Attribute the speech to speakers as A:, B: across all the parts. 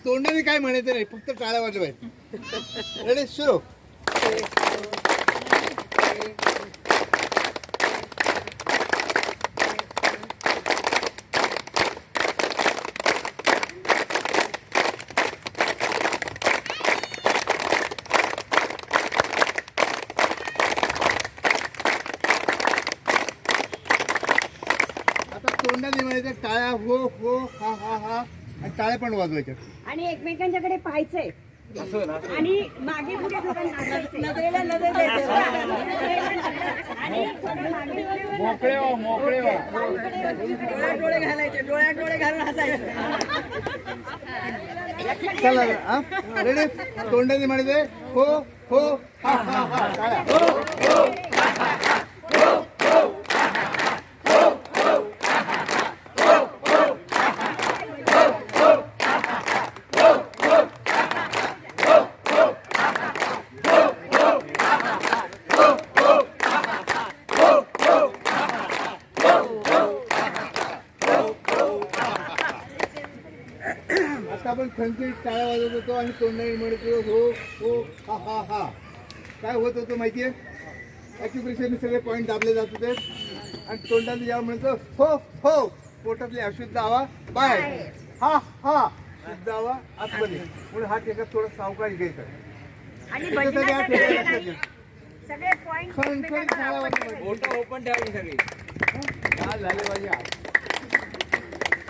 A: तोंडाने काय म्हणायचं नाही, फक्त टाळ्या वाजवायच्या. रेडी सुरू. आता तोंडाने म्हणायचं टाळ्या हो हो हा हा हा, आणि टाळ्या पण वाजवायच्या
B: आणि एकमेकांच्याकडे पाहायचंय आणि मागे पुढे नजरेला नजर द्यायचं आणि
A: मोकळे हो मोकळे हो.
B: डोळे घालायचे, डोळ्यात डोळे घालून हसायचं.
A: चला हा रेडी. तोंडाने म्हणायचं हो हो हा हा हा, टाळ्या हो हो हा हा हा. आपण खणखणीत टाळ्या वाजवत होतो आणि तोंडाने म्हणतो हो हो हा हा हा. काय होत होतं माहितीये, ॲक्युप्रेशरने सगळे पॉईंट दाबले जात होते आणि तोंडाने जेव्हा म्हणतो हो हो, पोटातले अशुद्ध हवा बाहेर, हा हा शुद्ध हवा आतमध्ये, म्हणून हा टेका थोडा सावकाश घ्यायचा
B: आणि सगळे पॉइंट
A: खणखणीत टाळ्या वाजवायच्या.
C: ओपन ठेवायची सगळी.
A: काय झाले पाहिजे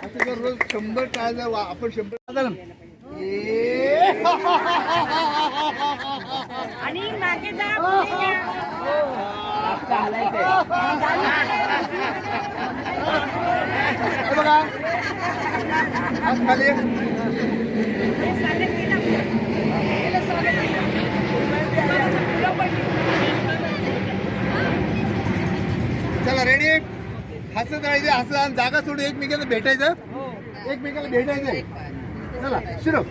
A: असं जर रोज 100 टाळ्या जर आपण 100
B: आणि मागे जा
A: बघा आज खाली चला रेडी. हसत राहायचे, हसत जागा सोडून एकमेकाला भेटायचं, एकमेकाला भेटायचं. चला सुरू.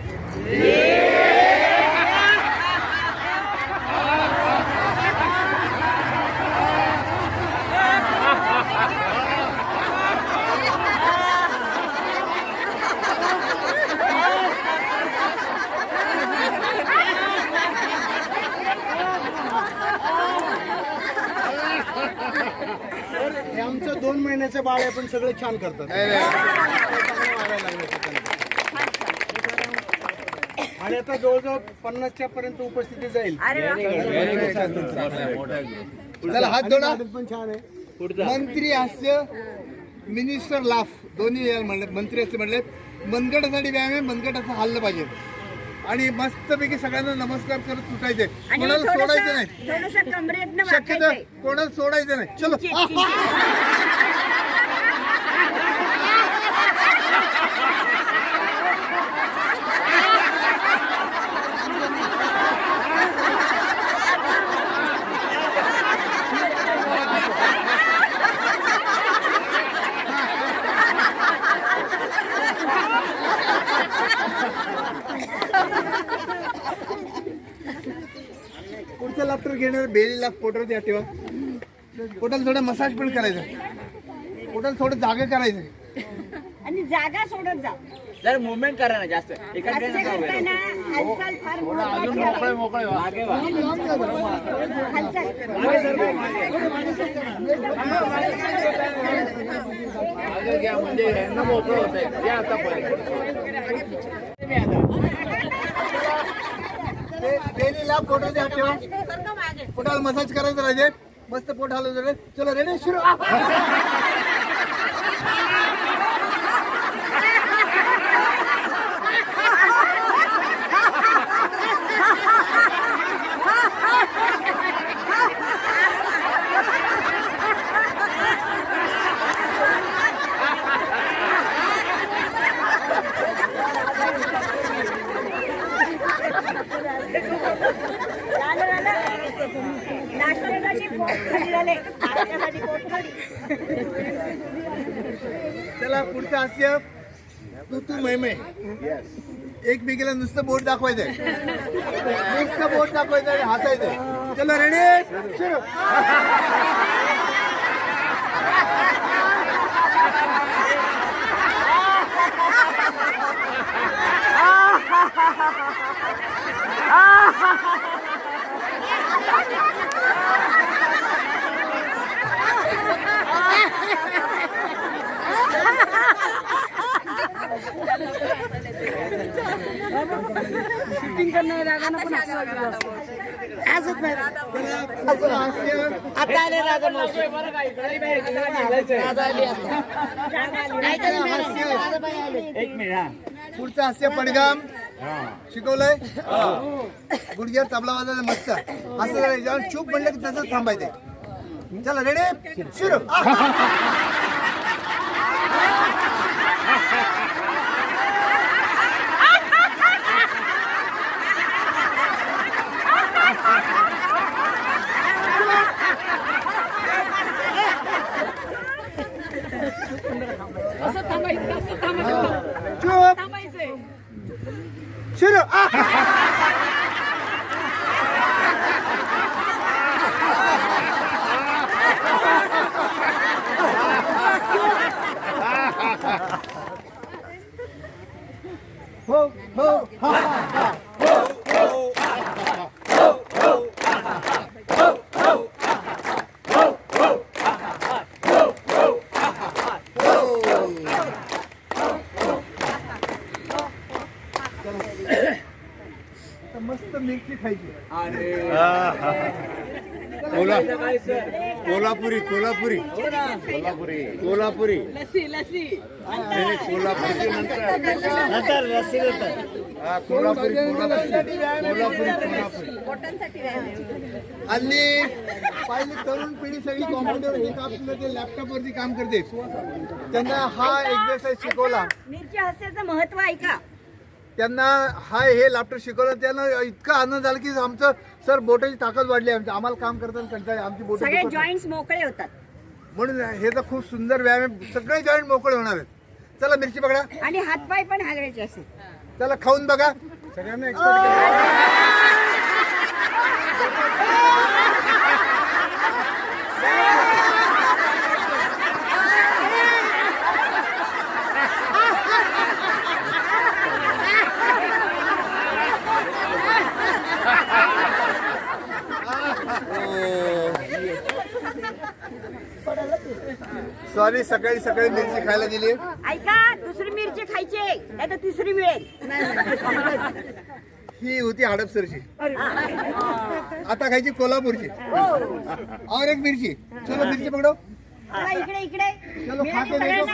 C: हे आमचं 2 महिन्याचं बाळ आहे, पण सगळे छान करतात. आणि आता जवळजवळ 50च्या पर्यंत उपस्थिती जाईल.
A: चला हात जोडा.
C: पण छान आहे.
A: मंत्री हास्य, मिनिस्टर लाफ, दोन्ही यायला म्हणले. मंत्री हास्य म्हणले मनगटासाठी व्यायाम आहे, मनगट असं हल्लं पाहिजे आणि मस्तपैकी सगळ्यांना नमस्कार करत सुटायचे, कोणाला सोडायचं नाही. शक्यतो कोणाला सोडायचं नाही. चलो पुढचं लाफ्टर घेणार बेली लाफ पोटावर द्या ठेवा. पोटाला थोडं मसाज पण करायचं, पोटाला थोडं जागा करायचं
B: आणि जागा सोडत जा.
C: जर मुवमेंट करा ना जास्त.
B: असं करताना हालचाल फार महत्त्वाची आहे.
C: मोकळे मागे वा.
B: हालचाल
C: मागे घ्या, म्हणजे यांना मोकळं होत आहे. या आता
A: बेली लाफ पोटावर द्या ठेवा. पोटाला मसाज करायचं राहिले, मस्त पोट हलवलं. चलो रेडी सुरू.
B: खाली झाले. आपल्यासाठी कोथळी.
A: चला पुढचं हास्य तू मैमे एकमेकीला नुसतं बोट दाखवायचंय नुसतं बोट दाखवायचं आणि हसायचंय. चला रेडी सुरू.
B: शूटिंग करणार रागानं पण हसत नाही.
A: पुढचं हास्य
B: आता आले राधा मावशी. राधा आली आता.
A: पुढचं हास्य पडगाम शिकवलंय गुडघ्यावर तबला वाजायला मस्त असं याच्यावर चूप म्हणलं की तसंच थांबायचंय. चला रेडी सुरू.
B: असं थांबायचं, असं थांबायचं.
A: चूप
B: थांबायचंय.
A: सुरू. हो हो हा हा हो हो मस्त मिरची खायची.
C: कोल्हापुरी कोल्हापुरी कोल्हापुरी
B: लस्सी लस्सी.
C: कोल्हापुरी नंतर रस्सी कोल्हापुरी
A: हल्ली पहिली तरुण पिढी सगळी कॉम्प्युटर ते लॅपटॉपवरती काम करते. त्यांना हा एक्सरसाइज शिकवला,
B: मिरची हास्याचं महत्व ऐका.
A: त्यांना हे लॅपटॉप शिकवलं. त्यांना इतका आनंद झाला की आमचं सर बोटाची ताकद वाढली. आम्हाला काम करताना कंटाळा आमची बोट
B: सगळे जॉईंट्स मोकळे होतात.
A: म्हणून हे तर खूप सुंदर व्यायाम आहे. सगळे जॉईंट मोकळे होणार आहेत. चला मिरची पकडा.
B: आणि हातपाय पण हालवायचे असेल.
A: चला खाऊन बघा. सगळ्यांना एक्सपर्ट सॉरी सकाळी सकाळी मिरची खायला गेली.
B: ऐका, दुसरी मिरची खायची नाही तर तिसरी मिळेल.
A: ही होती हडपसरची, आता खायची कोल्हापूरची. और एक मिरची. चलो मिरची पकडो.
B: चला इकडे इकडे.
A: चलो खा के देखो.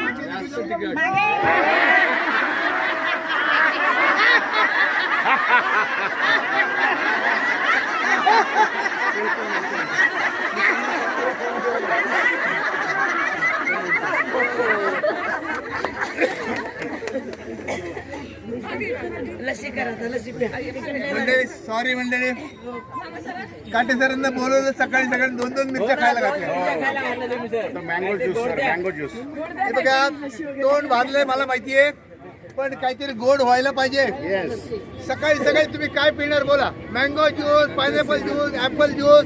B: लस्सी करा, लस्सी प्या.
A: मंडळी सॉरी मंडळी, काटे सरांना बोलवलं सकाळी सकाळी 2-2 मिरच्या खायला घातल्या.
C: मँगो ज्यूस मँगो ज्यूस
A: हे बघा तोंड भाजलंय मला माहितीये, पण काहीतरी गोड व्हायला पाहिजे. सकाळी सकाळी तुम्ही काय पिणार बोला. Mango juice, pineapple juice, apple juice,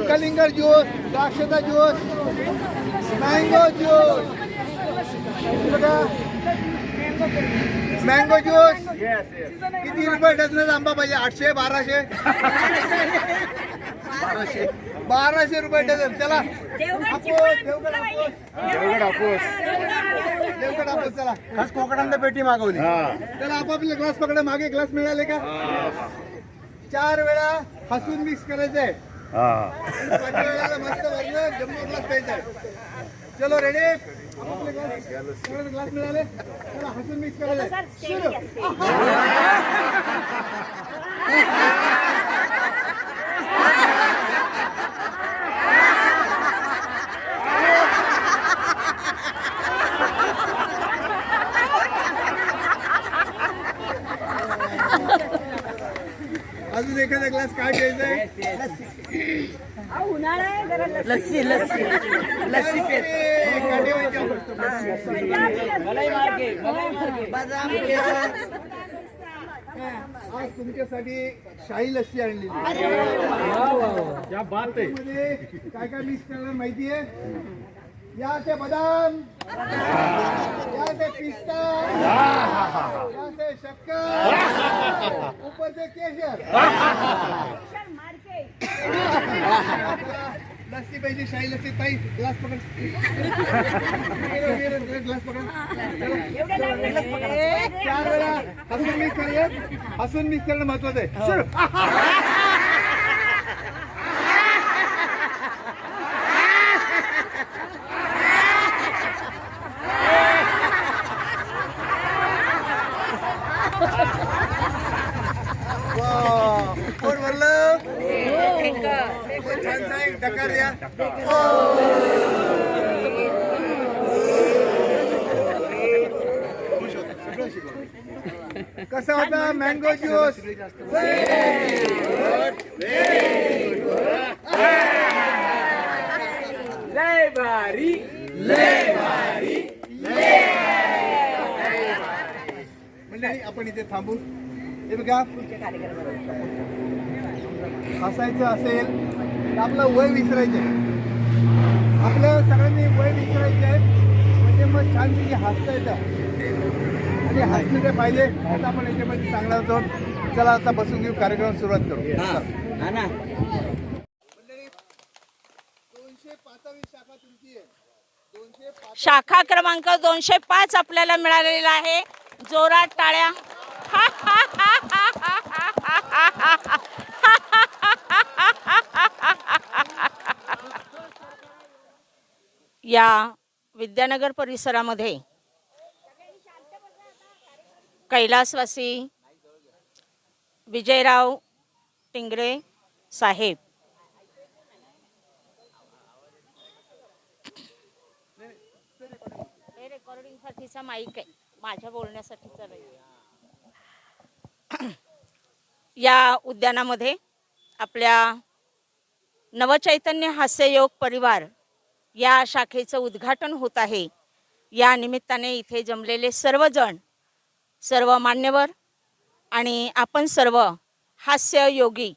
A: कलिंगर ज्यूस, द्राक्षाचा ज्यूस, मँगो ज्यूस. बघा मँगो ज्यूस किती रुपये डझन आंबा पाहिजे? 800, 1200 रुपये डझन. चला देवगड हापूस चला.
C: खास कोकणांना पेटी मागवली.
A: चला आपापले ग्लास पकडा. मागे ग्लास मिळाले का? 4 वेळा हसून मिक्स करायचंय. 5 वेळेला मस्त वरण जम्बो ग्लास प्यायचा. चलो रेडी. आपापले ग्लास मिळाले. चला हसून मिक्स करायचंय. सुरू. अजून एखादा ग्लास काय घ्यायचंय?
B: हा, उन्हाळा आहे जरा लस्सी
C: लस्सी पेत. बदाम
A: आज तुमच्यासाठी शाही लस्सी आणलेली मध्ये काय काय मिक्स करणार माहितीये? या ते बदाम, या ते पिस्ता, या ते शक्कर, ऊपर से केशर. लस्सी पाहिजे, शाही लस्सी. ताई ग्लास पकड, ग्लास पकड. 4 वेळा हसून मिक्स करूयात. हसून मिक्स करणं महत्वाचं आहे. सुरू. पोट भरलं. छान आहे. डकार द्या. कसा होता मँगो ज्यूस?
B: लय भारी.
A: मंडळी आपण इथे थांबू. हे बघा, हसायचं असेल तर आपलं वय विसरायचं आहे. आपलं सगळ्यांनी वय विसरायचं आहे, म्हणजे मग छानपैकी हसता येतं. आणि हसण्याचे फायदे आता आपण याच्यामध्ये सांगणार आहोत. चला आता बसून घेऊ, कार्यक्रम सुरुवात करू. मंडळी, 205वी शाखा तुमची आहे. 205.
D: शाखा क्रमांक 205 आपल्याला मिळालेला आहे. जोरात टाळ्या. या विद्यानगर परिसरामध्ये कैलासवासी विजयराव टिंगरे साहेब रेकॉर्डिंगसाठीचा माईक आहे, माझ्या बोलण्यासाठीचा नाही. या उद्यानामध्ये आपल्या नवचैतन्य हास्ययोग परिवार या शाखेचं उद्घाटन होत आहे. या निमित्ताने इथे जमलेले सर्वजण, सर्व मान्यवर आणि आपण सर्व हास्ययोगी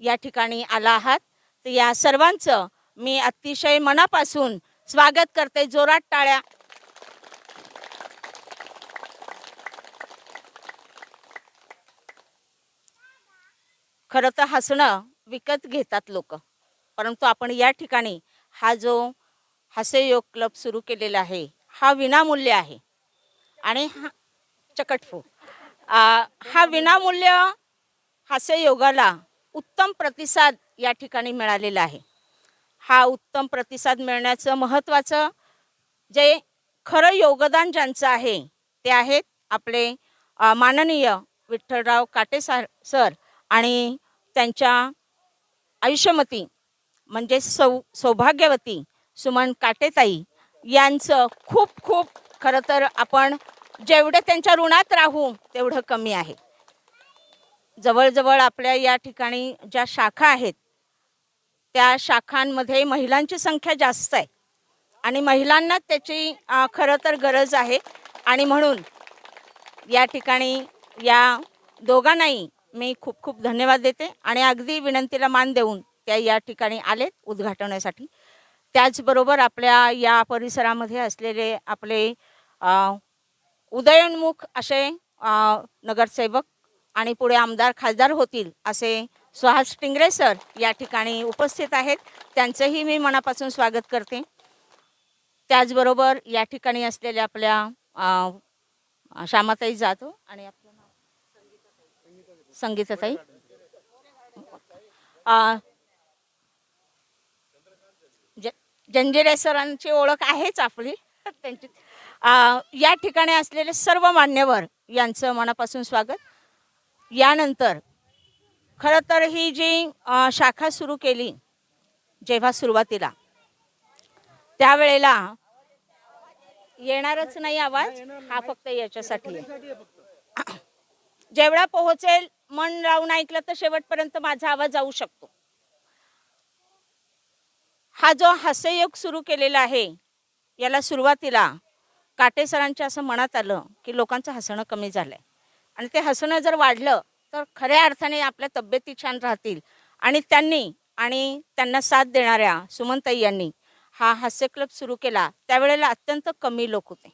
D: या ठिकाणी आला आहात. तर या सर्वांचं मी अतिशय मनापासून स्वागत करते. जोरात टाळ्या. खरं तर हसणं विकत घेतात लोक, परंतु आपण या ठिकाणी हा जो हास्ययोग क्लब सुरू केलेला आहे हा विनामूल्य आहे. आणि हा चकटफू हा विनामूल्य हास्ययोगाला उत्तम प्रतिसाद या ठिकाणी मिळालेला आहे. हा उत्तम प्रतिसाद मिळण्याचं महत्त्वाचं जे खरं योगदान ज्यांचं आहे ते आहेत आपले माननीय विठ्ठलराव काटे सर आणि त्यांच्या आयुष्यमती म्हणजे सौभाग्यवती सुमन काटेताई यांचं खूप खूप खरं तर आपण जेवढे त्यांच्या ऋणात राहू तेवढं कमी आहे. जवळजवळ आपल्या या ठिकाणी ज्या शाखा आहेत त्या शाखांमध्ये महिलांची संख्या जास्त आहे आणि महिलांना त्याची खरं तर गरज आहे. आणि म्हणून या ठिकाणी या दोघांनाही मी खूप खूप धन्यवाद देते आणि अगदी विनंतीला मान देऊन त्या या ठिकाणी आलेत उद्घाटनासाठी. त्याचबरोबर आपल्या या परिसरामध्ये असलेले आपले उदयोन्मुख असे नगरसेवक आणि पुढे आमदार खासदार होतील असे सुहास टिंगरे सर या ठिकाणी उपस्थित आहेत. त्यांचंही मी मनापासून स्वागत करते. त्याचबरोबर या ठिकाणी असलेल्या आपल्या श्यामाताई जाधव आणि आपलं नाव संगीताताई जंजिरे सरांची ओळख आहेच आपली त्यांची. या ठिकाणी असलेले सर्व मान्यवर यांचं मनापासून स्वागत. यानंतर खरं तर ही जी शाखा सुरू केली जेव्हा सुरुवातीला त्यावेळेला येणारच नाही आवाज, हा फक्त याच्यासाठी जेवढा पोहोचेल मन लावून ऐकलं तर शेवटपर्यंत माझा आवाज जाऊ शकतो. हा जो हास्ययोग सुरू केलेला आहे, याला सुरुवातीला काटे सरांच्या असं मनात आलं की लोकांचं हसणं कमी झालंय आणि ते हसणं जर वाढलं तर खऱ्या अर्थाने आपल्या तब्येती छान राहतील. आणि त्यांना साथ देणाऱ्या सुमनताई यांनी हा हास्य क्लब सुरू केला. त्यावेळेला अत्यंत कमी लोक होते,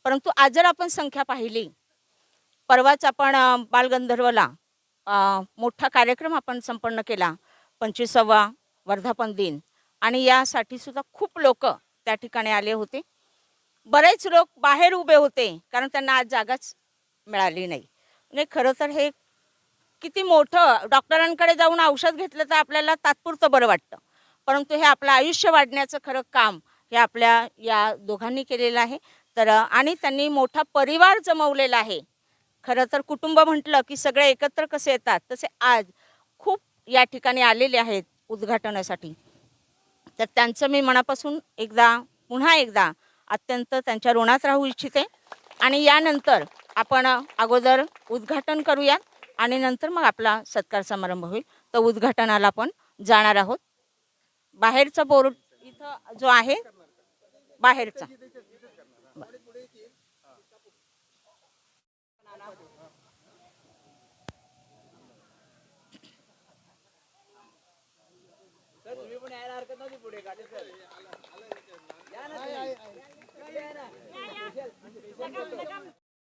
D: परंतु आज जर आपण संख्या पाहिली, परवाच आपण बालगंधर्वला मोठा कार्यक्रम आपण संपन्न केला, 25वा वर्धापन दिन, आणि यासाठी सुद्धा खूप लोक त्या ठिकाणी आले होते. बरेच लोक बाहेर उभे होते कारण त्यांना आज जागाच मिळाली नाही. म्हणजे खरं तर हे किती मोठं, डॉक्टरांकडे जाऊन औषध घेतलं तर आपल्याला तात्पुरतं बरं वाटतं, परंतु हे आपलं आयुष्य वाढण्याचं खरं काम हे आपल्या या दोघांनी केलेलं आहे. तर आणि त्यांनी मोठा परिवार जमवलेला आहे. खरं तर कुटुंब म्हटलं की सगळे एकत्र कसे येतात, तसे आज खूप या ठिकाणी आलेले आहेत उद्घाटनासाठी. तर त्यांचं मी मनापासून पुन्हा एकदा अत्यंत त्यांच्या ऋणात राहू इच्छिते. आणि यानंतर आपण अगोदर उद्घाटन करूयात आणि नंतर मग आपला सत्कार समारंभ होईल. तर उद्घाटनाला आपण जाणार आहोत. बाहेरचा बोर्ड इथं जो आहे बाहेरचा,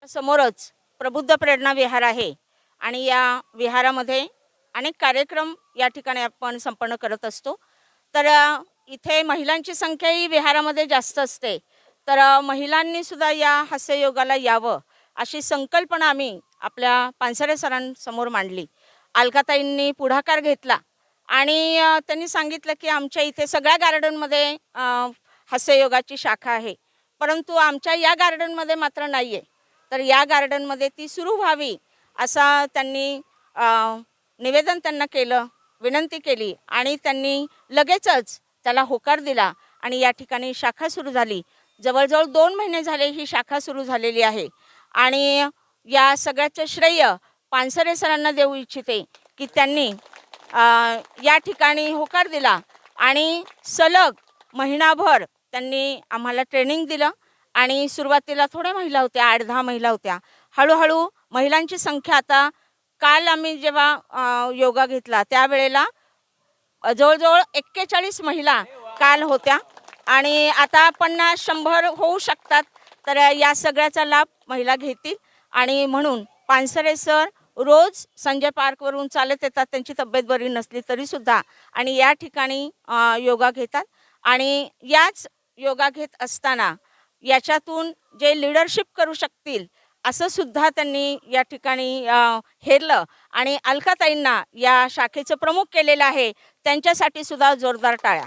D: समोरच प्रबुद्ध प्रेरणा विहार आहे आणि या विहारामध्ये अनेक कार्यक्रम या ठिकाणी आपण संपन्न करत असतो. तर इथे महिलांची संख्याही विहारामध्ये जास्त असते. तर महिलांनी सुद्धा या हास्ययोगाला यावं अशी संकल्पना आम्ही आपल्या पानसरे सरांसमोर मांडली. अलकाताईंनी पुढाकार घेतला आणि त्यांनी सांगितलं की आमच्या इथे सगळ्या गार्डनमध्ये हास्ययोगाची शाखा आहे, परंतु आमच्या या गार्डनमध्ये मात्र नाही आहे. तर या गार्डनमध्ये ती सुरू व्हावी असा त्यांनी निवेदन त्यांना केलं, विनंती केली आणि त्यांनी लगेचच त्याला होकार दिला आणि या ठिकाणी शाखा सुरू झाली. जवळजवळ 2 महिने झाले ही शाखा सुरू झालेली आहे आणि या सगळ्याचं श्रेय पानसरे सरांना देऊ इच्छिते की त्यांनी या ठिकाणी होकार दिला आणि सलग महिनाभर त्यांनी आम्हाला ट्रेनिंग दिलं. आणि सुरुवातीला थोड्या महिला होत्या, 8-10 महिला होत्या. हळूहळू महिलांची संख्या, आता काल आम्ही जेव्हा योगा घेतला त्यावेळेला जवळजवळ 41 महिला काल होत्या आणि आता 50-100 होऊ शकतात. तर या सगळ्याचा लाभ महिला घेतील आणि म्हणून पानसरे सर रोज संजय पार्कवरून चालत येतात, त्यांची तब्येत बरी नसली तरीसुद्धा, आणि या ठिकाणी योगा घेतात. आणि याच योगा घेत असताना याच्यातून जे लीडरशिप करू शकतील असं सुद्धा त्यांनी या ठिकाणी हेरलं आणि अलकाताईंना या शाखेचं प्रमुख केलेलं आहे. त्यांच्यासाठी सुद्धा जोरदार टाळ्या.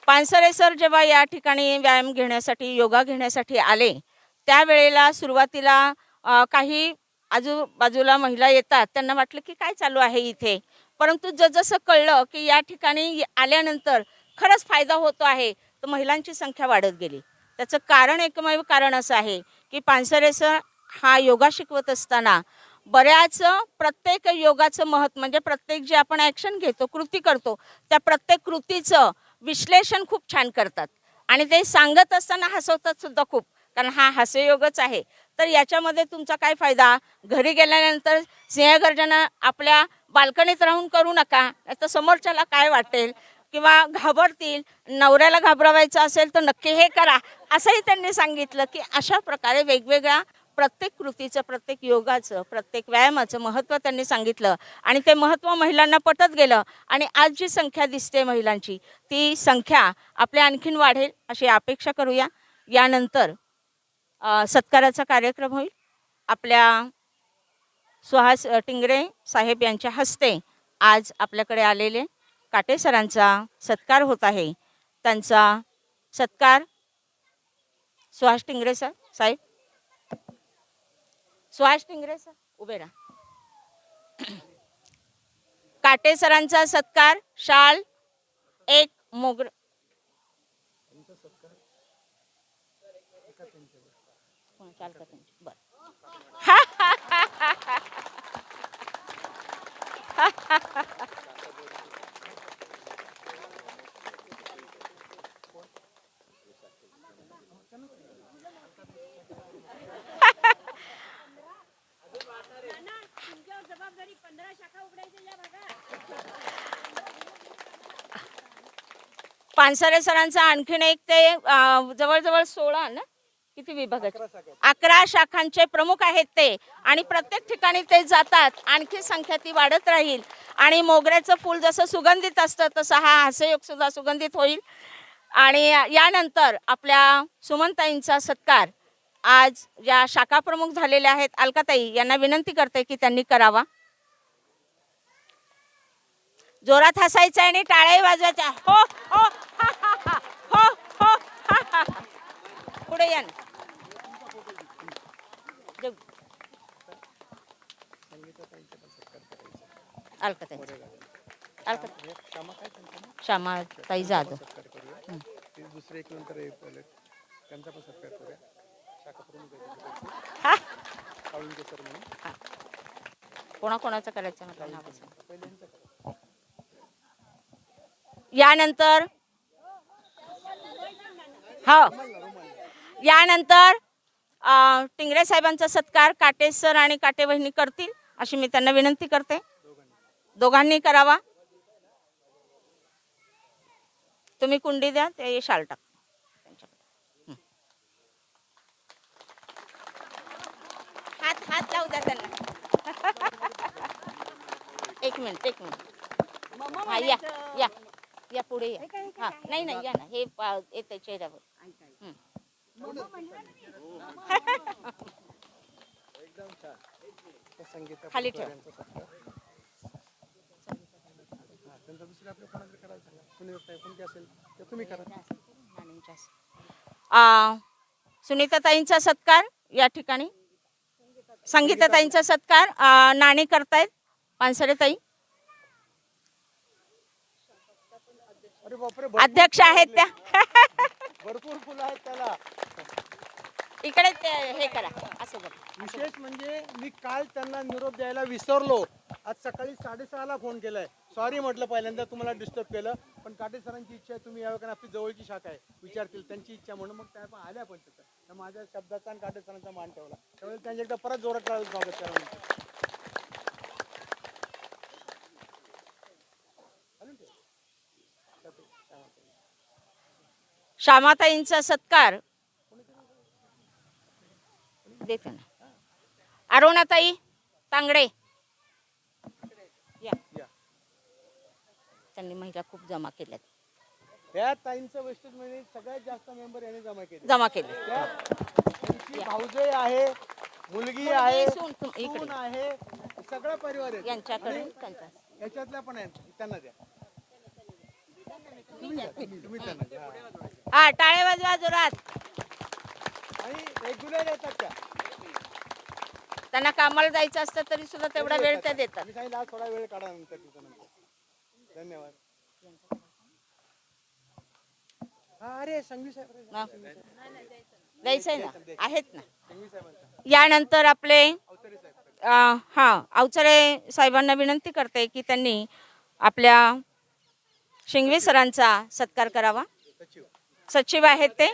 D: पानसरे सर जेव्हा या ठिकाणी व्यायाम घेण्यासाठी, योगा घेण्यासाठी आले त्यावेळेला सुरुवातीला काही आजूबाजूला महिला येतात, त्यांना वाटलं की काय चालू आहे इथे, परंतु जसं कळलं की या ठिकाणी आल्यानंतर खरंच फायदा होतो आहे तर महिलांची संख्या वाढत गेली. त्याचं कारण, एकमेव कारण असं आहे की पानसरे सर हा योगा शिकवत असताना बऱ्याच प्रत्येक योगाचं महत्त्व, म्हणजे प्रत्येक जे आपण ॲक्शन घेतो, कृती करतो, त्या प्रत्येक कृतीचं विश्लेषण खूप छान करतात आणि ते सांगत असताना हसवतात सुद्धा खूप, कारण हा हास्ययोगच आहे. तर याच्यामध्ये तुमचा काय फायदा, घरी गेल्यानंतर सिंहगर्जना आपल्या बाल्कनीत राहून करू नका, तर समोरच्याला काय वाटेल किंवा घाबरतील, नवऱ्याला घाबरवायचं असेल तर नक्की हे करा, असंही त्यांनी सांगितलं. की अशा प्रकारे वेगवेगळ्या प्रत्येक कृतीचं, प्रत्येक योगाचं, प्रत्येक व्यायामाचं महत्त्व त्यांनी सांगितलं आणि ते महत्त्व महिलांना पटत गेलं आणि आज जी संख्या दिसते महिलांची, ती संख्या आपल्या आणखीन वाढेल अशी अपेक्षा करूया. यानंतर सत्काराचा कार्यक्रम होईल. आपल्या सुहास टिंगरे साहेब यांच्या हस्ते आज आपल्याकडे आलेले काटे सरांचा सत्कार होत आहे. त्यांचा सत्कार सुहास टिंगरे सर, साहेब, सुहास टिंगरे सर उभे राहा. काटे सरांचा सत्कार, शाल, एक मोगर, पानसरे सरांचा आणखीन एक ते जवळजवळ 16 ना किती विभागाचे 11 शाखांचे प्रमुख आहेत ते आणि प्रत्येक ठिकाणी ते जातात. आणखी संख्या ती वाढत राहील आणि मोगऱ्याचं फूल जसं सुगंधित असतं तसा हा हास्ययोग सुद्धा सुगंधित होईल. आणि यानंतर आपल्या सुमनताईंचा सत्कार आज या शाखा प्रमुख झालेल्या आहेत अलकाताई यांना विनंती करते की त्यांनी करावा. जोरात हसायचं आणि टाळ्या वाजवायच्या. हो हो हा हा हा हो हो हा हा हा. पुढे या ना. अलकाताई श्यामाताई जाधव.
C: दुसरे एक नंतर त्यांचा पण सत्कार करूया. शाखा प्रमुख
D: हा
C: साळुंके सर म्हणून.
D: कोणाकोणाचं करायचं म्हटलं नाव सांग. यानंतर हो यानंतर टिंगरे साहेबांचा सत्कार काटे सर आणि काटे वहिनी करतील अशी मी त्यांना विनंती करते. दोघांनी करावा. तुम्ही कुंडी द्या ते शाल टाक. हात हात लावू द्या त्यांना. एक मिनिट हा या या या पुढे या. हा नाही नाही या ना हे येते चेहऱ्यावर. खाली ठेव.
C: त्यांचा दुसरे आपल्या कोणाकडे करायला सांगा. कोणती असेल तर तुम्ही करा.
D: सुनीताताईंचा सत्कार या ठिकाणी संगीताताईंचा सत्कार नाणी करतायत पानसरेताई.
C: अरे बापरे
D: अध्यक्ष आहेत त्या.
C: भरपूर फुलं आहेत त्याला.
D: इकडे ते हे करा असं बघ.
C: विशेष म्हणजे मी काल त्यांना निरोप द्यायला विसरलो. आज सकाळी 6:30ला फोन केलाय. सॉरी म्हटलं पहिल्यांदा तुम्हाला डिस्टर्ब केलं. पण काटे सरांची इच्छा आहे तुम्ही यावं कारण आपली जवळची शाखा आहे विचारतील त्यांची इच्छा म्हणून मग त्या पण आल्या. पण तिथं माझ्या शब्दाचा आणि काटे सरांचा मान ठेवला. त्यामुळे त्यांच्या एकदा परत जोरात टाळून स्वागत करा.
D: श्यामाताईंचा सत्कार देते ना. अरुणाताई तांगडे या. त्यांनी महिला खूप जमा केल्यात.
C: या ताईंचं वेस्टेज म्हणजे सगळ्यात जास्त मेंबर यांनी जमा केले. भाऊजय आहे, मुलगी आहे, सून आहे, सगळा परिवार आहे
D: यांच्याकडे
C: याच्यातल्या पण आहेत. त्यांना द्या. तुम्ही त्यांना द्या.
D: हा टाळे वाजवा जोरात.
C: आणि रेग्युलर येतात त्या.
D: त्यांना कामाला जायचं असतं तरी सुद्धा तेवढा वेळ त्या देतात.
C: मी सांगितलं आज थोडा वेळ काढा नंतर त्याच्यानंतर. धन्यवाद. अरे संघवी साहेब
D: द्यायचंय ना आहेत ना. यानंतर आपले अवचरे साहेबांना विनंती करते की त्यांनी आपल्या शिंगवे सरांचा सत्कार करावा. सचिव आहेत ते.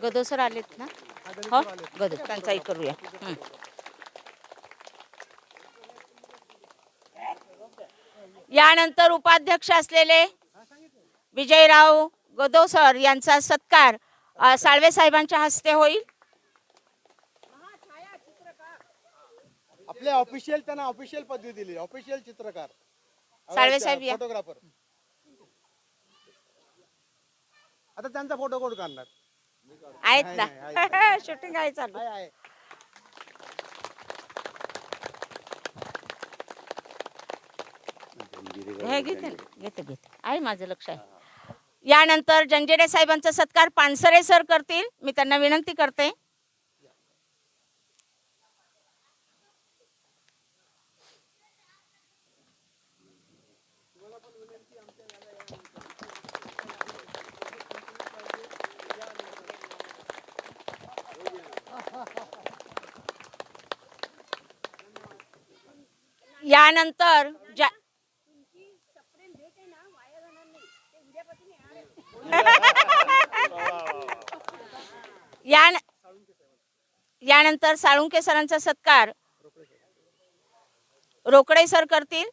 D: गदो सर आलेत ना. हो गदो त्यांचाही करूया. यानंतर उपाध्यक्ष असलेले विजयराव गदो सर यांचा सत्कार साळवे साहेबांच्या हस्ते होईल.
C: आपले ऑफिशियल त्यांना ऑफिशियल पदवी दिली. ऑफिशियल चित्रकार
D: साळवे साहेब या.
C: फोटोग्राफर. आता त्यांचा फोटो कोण काढणार
D: आहेत ना. शूटिंग आहे चालू.
C: आहे.
D: हे घेते आहे माझं लक्ष आहे. यानंतर जंजेडे साहेबांचा सत्कार पानसरे सर करतील. मी त्यांना विनंती करते. यानंतर यानंतर साळुंके सरांचा सत्कार रोकडे सर करतील.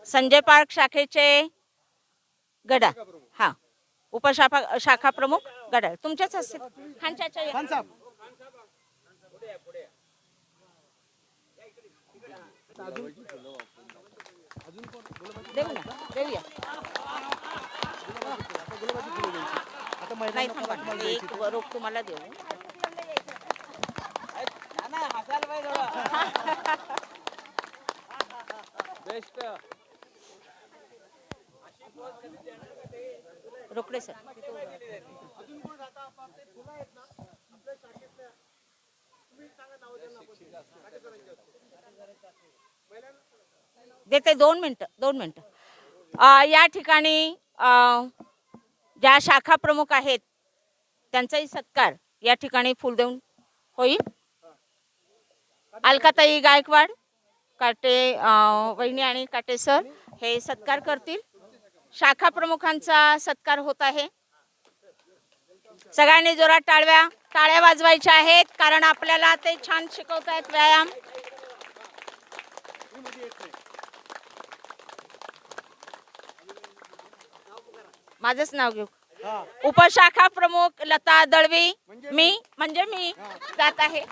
D: संजय पार्क शाखेचे गडा, हा उपशाखा शाखा प्रमुख गडाळ तुमच्याच असतील. खान चाचा या.
C: खान साहेब
D: देऊ ना, देऊया.
C: आता
D: नाही
C: महिलांना
D: थांबा,
C: परत मला
D: एक रोप तुम्हाला देऊ. रोकडे सर.
C: अजून कोण राहता आपले फुलं आहेत ना आपल्या शाखेतल्या तुम्ही सांगा नाव त्यांना
D: देते 2 मिनिटं 2 मिनिटं. या ठिकाणी ज्या शाखा प्रमुख आहेत त्यांचाही सत्कार या ठिकाणी फुल देऊन होईल. अलकाताई गायकवाड, काटे वहिनी आणि काटे सर हे सत्कार करतील. शाखा प्रमुखांचा सत्कार होत आहे. सगळ्यांनी जोरात टाळ्या वाजवायच्या आहेत, कारण आपल्याला ते छान शिकवत आहेत व्यायाम. माझंच नाव घेऊ. उपशाखा प्रमुख लता दळवी, मी जात आहे.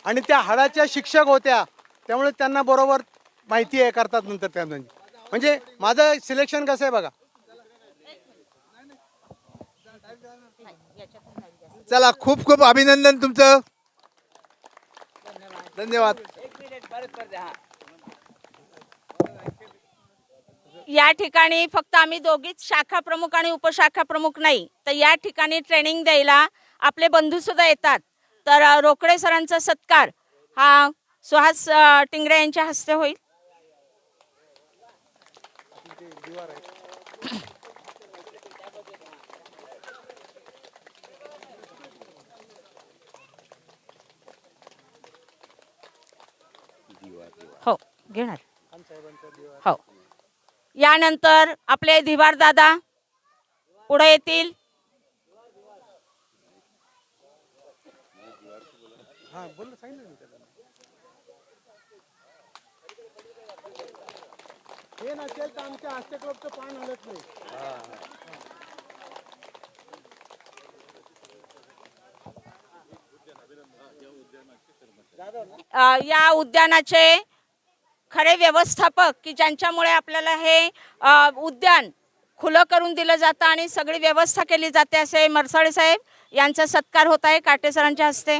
C: आणि त्या हाडाच्या शिक्षक होत्या त्यामुळे त्यांना बरोबर माहिती आहे करतात नंतर त्या म्हणजे माझं सिलेक्शन कसं आहे बघा.
A: चला, खूप खूप अभिनंदन तुमचं. धन्यवाद.
D: या ठिकाणी फक्त आम्ही दोघीच शाखा प्रमुख आणि उपशाखा प्रमुख नाही, तर या ठिकाणी ट्रेनिंग द्यायला आपले बंधू सुद्धा येतात. तर रोकडे सरांचा सत्कार हा सुहास टिंगरे यांच्या हस्ते होईल. हो घेणार. हो, यानंतर आपले धिबार दादा पुढे येतील.
C: हे नसेल तर आमच्या हास्य क्लबचं पान हलत नाही.
D: या उद्यानाचे खरे व्यवस्थापक की ज्यांच्यामुळे आपल्याला हे उद्यान खुलं करून दिलं जातं आणि सगळी व्यवस्था केली जाते, असे मरसाळे साहेब यांचा सत्कार होत आहे काटे सरांच्या हस्ते.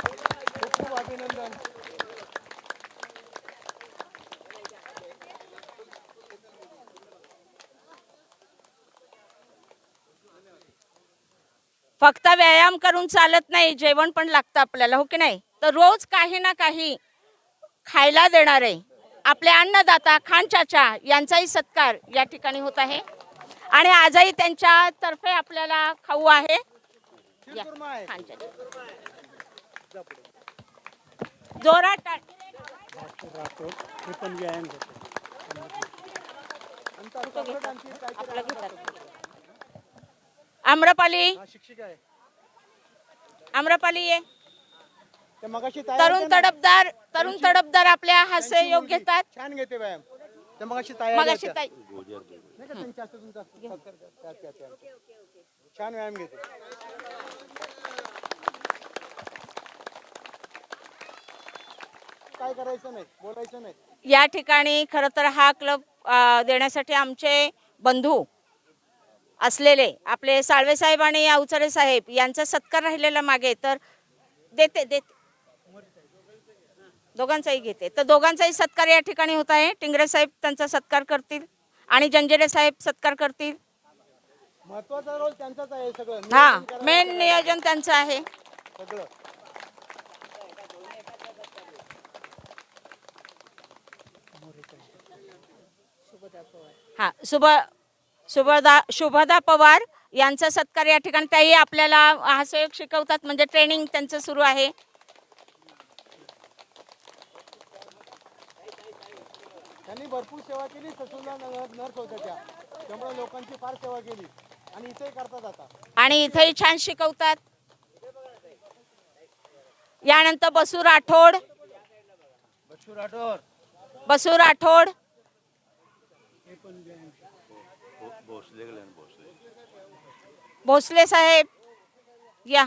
C: खूप खूप अभिनंदन.
D: फक्त व्यायाम करून चालत नाही, जेवण पण लागतं आपल्याला, हो की नाही. तर रोज काही ना काही खायला देणारे आपले अन्नदाता खान चाचा यांचाही सत्कार या ठिकाणी होत आहे. आणि आजही त्यांच्या तर्फे आपल्याला खाऊ आहे. या, खान चाचा. जोरात टाळ.
C: हे पण व्यायाम
D: आपलं घेतात. आम्रपाली,
C: शिक्षिका आहे.
D: आम्रपाली ये.
C: ते मगाशी
D: तरुण तडपदार आपल्या हास्य योग घेतात.
C: छान घेते व्यायाम. ते मगाशी
D: मगाशी ताई
C: नाही का त्यांच्या हातात तुमचा छान व्यायाम घेते. काय करायचं नाही, बोलायचं नाही.
D: या ठिकाणी खरं तर हा क्लब देण्यासाठी आमचे बंधू असलेले आपले साळवे साहेब आणि अवचरे साहेब यांचा सत्कार राहिलेला मागे, तर देते दोघांचाही घेते. तर दोघांचाही सत्कार या ठिकाणी होत आहे. टिंगरे साहेब त्यांचा सत्कार करतील आणि जंजिरे साहेब सत्कार करतील.
C: महत्वाचा रोल त्यांचाच आहे सगळं.
D: हा, मेन नियोजन त्यांचं आहे
C: सगळं.
D: हां शुभदा पवार यांचा सत्कार या ठिकाणी त्याही आपल्याला हास्ययोग शिकवतात, म्हणजे ट्रेनिंग त्यांचं सुरू आहे.
C: त्यांनी भरपूर सेवा केली. ससूनला नर्स होत्या त्या, त्यामुळे लोकांची फार सेवा केली आणि इथेही करतात आता.
D: आणि इथेही छान शिकवतात. यानंतर बसू राठोड. भोसले साहेब या.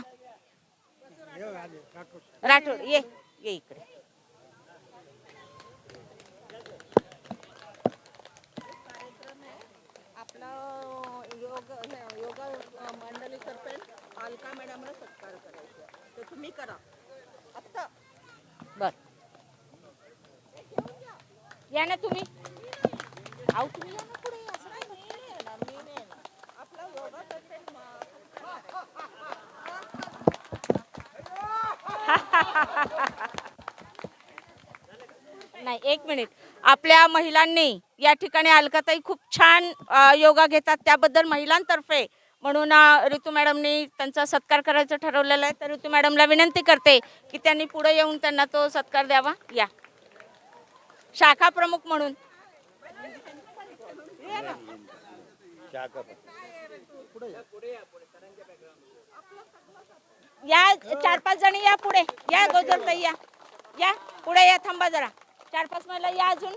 D: राठोड ये इकडे.
B: योगा मंडळीतर्फे अलका मॅडमला सत्कार करायचा, तर तुम्ही करा आत्ता.
D: बर या ना तुम्ही. आहो तुम्ही या ना पुढे. असं नाही
B: आपला योगा तर्फे
D: नाही, एक मिनिट. आपल्या महिलांनी या ठिकाणी अलकाताई खूप छान योगा घेतात, त्याबद्दल महिलांतर्फे म्हणून ऋतू मॅडमनी त्यांचा सत्कार करायचं ठरवलेलं आहे. तर ऋतू मॅडमला विनंती करते की त्यांनी पुढे येऊन त्यांना तो सत्कार द्यावा. या शाखा प्रमुख म्हणून या. 4-5 जणी या पुढे या. गोजरताई या पुढे या. थांबा जरा. 4-5 महिला या. अजून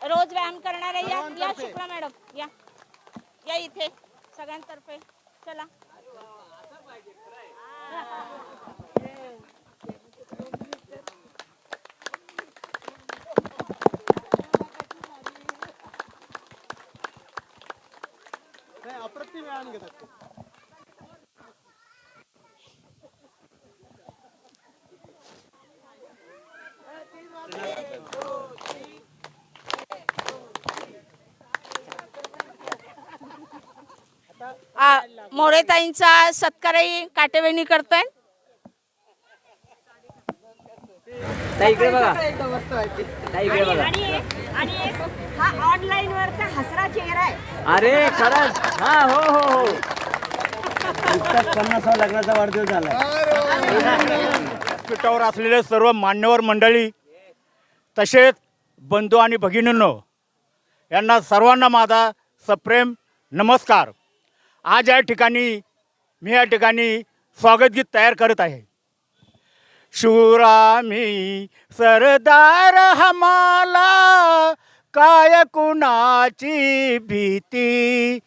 D: रोज व्यायाम करणारे या. शुक्ला मॅडम या इथे सगळ्यांतर्फे. चला.
C: अप्रतिम व्यायाम घेतात.
D: मोरेताईंचा सत्कारही काटेवेणी करताय.
B: एकदम मस्त वाटते. आणि हा ऑनलाईन वरचा हसरा चेहरा आहे.
E: अरे खरंच. हा हो हो हो. नुकताच 50वा लग्नाचा वाढदिवस झाला.
F: व्यासपीठावर असलेले सर्व मान्यवर मंडळी, तसेच बंधू आणि भगिनींनो, यांना सर्वांना माझा सप्रेम नमस्कार. आज मी या ठिकाणी स्वागत गीत तयार करत आहे. शूरामी सरदार हमाला, काय कुणाची भीती.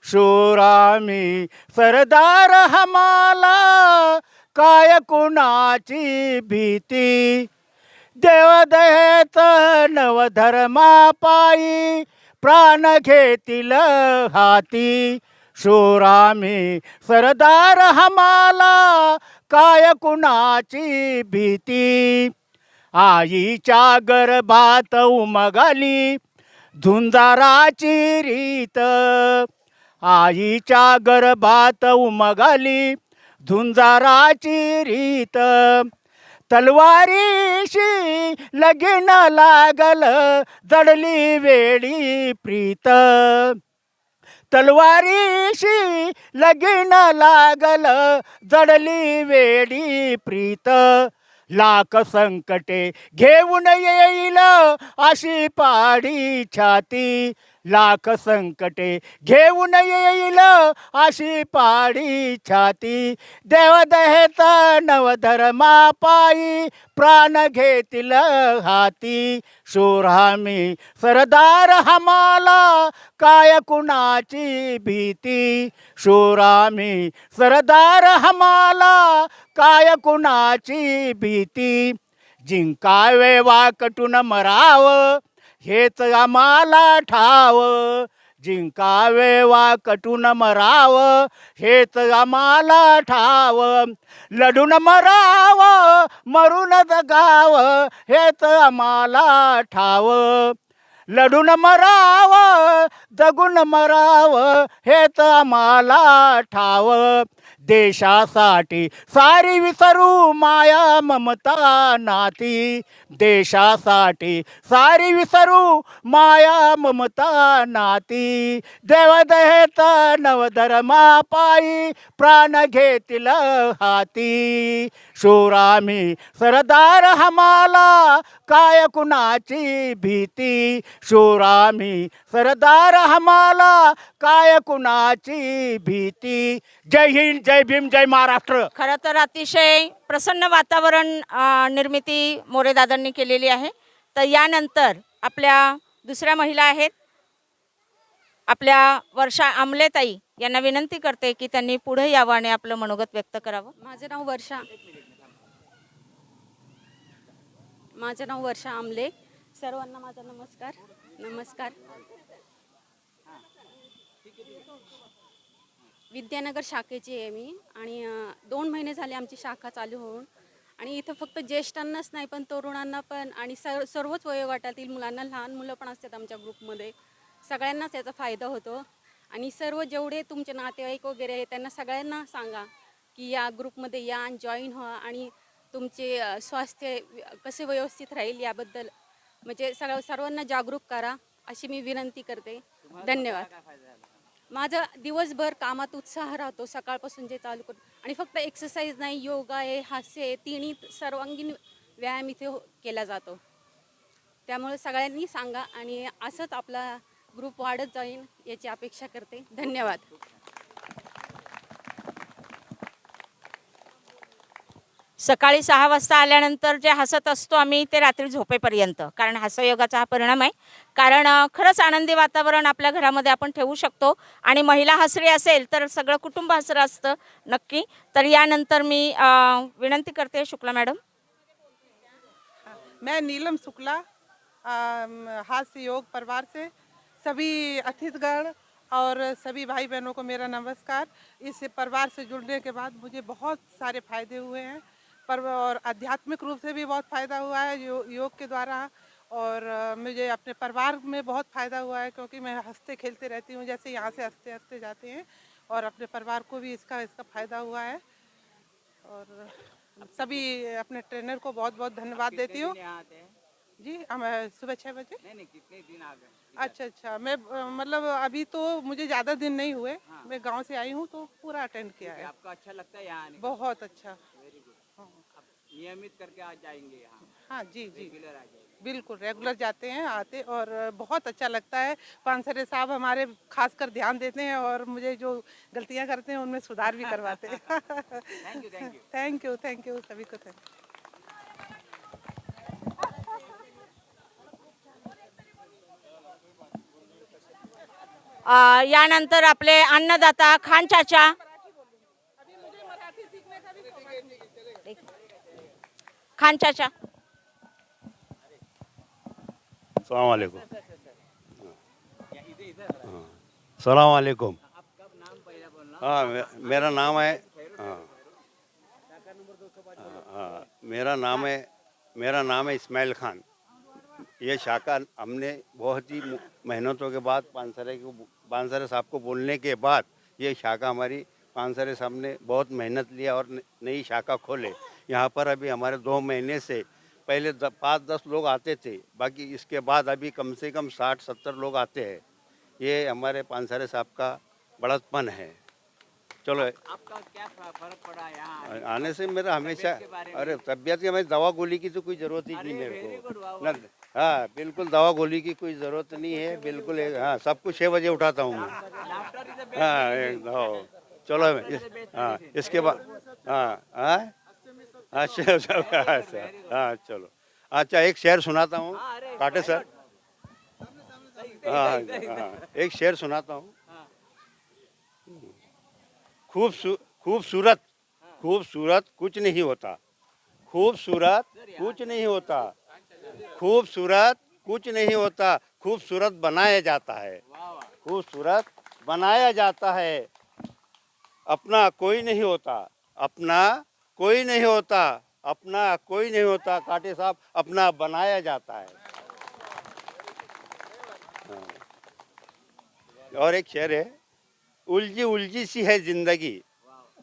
F: शूरामी सरदार हमाला, काय कुणाची भीती. देवदहेत नवधर्मा पायी, प्राण घेतील हाती. शूरामी सरदार हमाला, काय कुणाची भीती. आईच्या गर्भात उमगली झुंजाराची रीत. आईच्या गर्भात उमगली झुंजाराची रीत. तलवारीशी लगीन लागल, जडली वेळी प्रीत. तलवारीशी लगीन लागल, जडली वेळी प्रीत. लाख संकटे घेऊन येईल, अशी पाडी छाती. लाख संकटे घेऊन येईल, अशी पाडी छाती. देवदहेत नवधर्मा पायी, प्राण घेतील हाती. शूरामी सरदार हमाला, काय कुणाची भीती. शूरामी सरदार हमाला, काय कुणाची भीती. जिंकावे वाकटून मराव, हेच आम्हाला ठाव. जिंकावे वाकटून मराव, हेच आम्हाला ठाव. लढून मराव, मरून जगाव, हेच आम्हाला ठाव. लढून मराव, जगून मराव, हेच आम्हाला ठाव. देशासाठी सारी विसरू माया ममता नाती, देशासाठी सारी विसरू माया ममता नाती, देवदहेत नवधर्मा पायी प्राण घेतील हाती, शूरामी सरदार हमाला काय कुणाची भीती, शूरामी सरदार हमाला काय कुणाची भीती. जय हिंद, जय भीम, जय महाराष्ट्र.
D: खरं तर अतिशय प्रसन्न वातावरण निर्मिती मोरेदादांनी केलेली आहे. तर यानंतर आपल्या दुसऱ्या महिला आहेत, आपल्या वर्षा आमलेताई यांना विनंती करते की त्यांनी पुढे यावं आणि आपलं मनोगत व्यक्त करावं.
G: माझं नाव वर्षा आमले. सर्वांना माझा नमस्कार. विद्यानगर शाखेची आहे मी आणि 2 महिने झाले आमची शाखा चालू होऊन. आणि इथं फक्त ज्येष्ठांनाच नाही पण तरुणांना पण आणि सर्वच वयोगटातील मुलांना, लहान मुलं पण असतात आमच्या ग्रुपमध्ये. सगळ्यांनाच याचा फायदा होतो. आणि सर्व जेवढे तुमचे नातेवाईक वगैरे आहेत त्यांना सगळ्यांना सांगा की या ग्रुपमध्ये या आणि जॉईन व्हा आणि तुमचे स्वास्थ्य कसे व्यवस्थित राहील याबद्दल म्हणजे सर्वांना जागरूक करा अशी मी विनंती करते. धन्यवाद. माझा दिवसभर कामात उत्साह राहतो सकाळपासून जे चालू करतो. आणि फक्त एक्सरसाइज नाही, योगा आहे, हास्य आहे, तिन्ही सर्वांगीण व्यायाम इथे केला जातो. त्यामुळे सगळ्यांनी सांगा आणि असंच आपला ग्रुप वाढत जाईल याची अपेक्षा करते. धन्यवाद.
D: सकाळी 6 वाजता आल्यानंतर जे हसत असतो आम्ही ते रात्री झोपेपर्यंत, कारण हसयोगाचा हा परिणाम आहे. कारण खरंच आनंदी वातावरण आपल्या घरामध्ये आपण ठेवू शकतो. आणि महिला हसरी असेल तर सगळं कुटुंब हसरं असतं नक्की. तर यानंतर मी विनंती करते शुक्ला मॅडम.
B: मैं नीलम शुक्ला हास्य योग परिवार से सभी अतिथिगण और सभी भाई बहनों को मेरा नमस्कार. इस परिवार से जुड़ने के बाद मुझे बहुत सारे फायदे हुए हैं और आध्यात्मिक रूप से भी बहुत फ़ायदा हुआ है योग के द्वारा. और मुझे अपने परिवार में बहुत फ़ायदा हुआ है क्योंकि मैं हंसते खेलते रहती हूँ. जैसे यहाँ से हंसते हंसते जाते हैं और अपने परिवार को भी इसका फ़ायदा हुआ है. और सभी अपने ट्रेनर को बहुत बहुत धन्यवाद देती हूँ. जी हम सुबह 6 बजे. नहीं कितने दिन आ गए? अच्छा मैं मतलब अभी तो मुझे ज़्यादा दिन नहीं हुए. हाँ. मैं गांव से आई हूँ तो पूरा अटेंड किया है. आपको अच्छा लगता है यहाँ आने? बहुत अच्छा. नियमित करके आ जाएंगे यहाँ? हाँ जी रेगुलर आ जाएंगे. बिल्कुल रेगुलर जाते हैं आते और बहुत अच्छा लगता है. पानसरे साहब हमारे खासकर ध्यान देते हैं और मुझे जो गलतियाँ करते हैं उनमें सुधार भी करवाते हैं. थैंक यू सभी को थैंक यू.
D: यानंतर आपले अन्नदाता खान चाचा. खान चाचा.
E: सलामवालेकुम. सलामवालेकुम. हाँ मेरा नाम है मेरा नाम है इस्माइल खान. ये शाखा हमने बहुत ही मेहनतों के बाद पानसरे साहब को बोलने के बाद ये शाखा हमारी पानसरे साहब ने बहुत मेहनत लिया और नई शाखा खोले. यहाँ पर अभी हमारे 2 महीने से पहले 5-10 लोग आते थे. बाकी इसके बाद अभी कम से कम 60-70 लोग आते हैं. ये हमारे पानसरे साहब का बड़प्पन है. चलो
H: आपका क्या फर्क पड़ा यहाँ
E: आने से मेरा हमेशा अरे तबीयत की, मैं दवा गोली की तो कोई ज़रूरत ही नहीं मेरे को ना. हाँ बिल्कुल दवा गोली की कोई ज़रूरत नहीं है बिल्कुल. हाँ सब कुछ 6 बजे उठाता हूँ मैं. हाँ चलो हाँ इसके बाद हाँ अच्छा हाँ चलो. अच्छा एक शेर सुनाता हूँ काटे सर. हाँ एक शेर सुनाता हूँ. खूबसूरत कुछ नहीं होता. खूबसूरत कुछ नहीं होता. खूबसूरत कुछ नहीं होता. खूबसूरत बनाया जाता है. खूबसूरत बनाया जाता है. अपना कोई नहीं होता. अपना कोई नहीं होता. अपना कोई नहीं होता. काटे साहब अपना बनाया जाता है. और एक शेर है. उलझी उलझी सी है जिंदगी.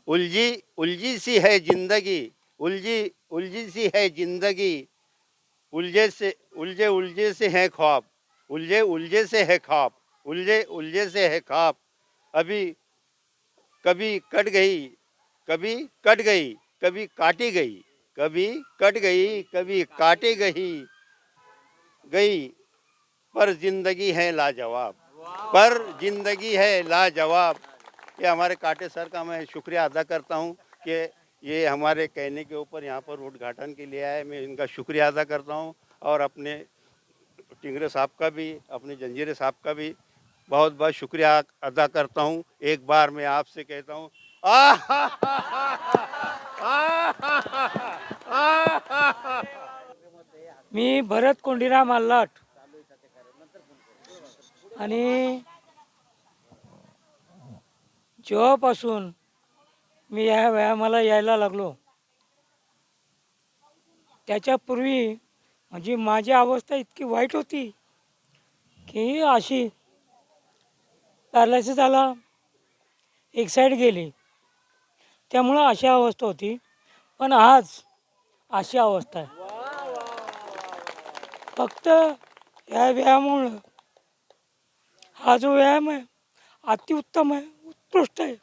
E: उलझी उलझी सी है जिंदगी, उलझी उलझी सी है जिंदगी, उलझे उलझे से है ख्वाब, उलझे उलझे से है ख्वाब, उलझे उलझे से है ख्वाब। अभी कभी कट गई, कभी कट गई, कभी काटी गई, कभी कट गई, कभी काटी गई, पर जिंदगी है लाजवाब, पर जिंदगी है लाजवाब। ये हमारे काटे सर का मैं शुक्रिया अदा करता हूँ कि ये हमारे कहने के ऊपर यहाँ पर उद्घाटन के लिए आए। मैं इनका शुक्रिया अदा करता हूँ और अपने टिंगरे साहब का भी, अपने जंजीरे साहब का भी बहुत बहुत शुक्रिया अदा करता हूँ। एक बार मैं आपसे कहता हूँ
I: मी भरत कोंडीराम आल्लाट आणि जेव्हापासून मी या व्यायामाला यायला लागलो त्याच्यापूर्वी म्हणजे माझी अवस्था इतकी वाईट होती की अशी पॅरालिसिस आला, एक साईड गेली, त्यामुळं अशी अवस्था होती. पण आज अशी अवस्था आहे. फक्त या व्यायामामुळं हा जो व्यायाम आहे अतिउत्तम आहे, उत्कृष्ट आहे.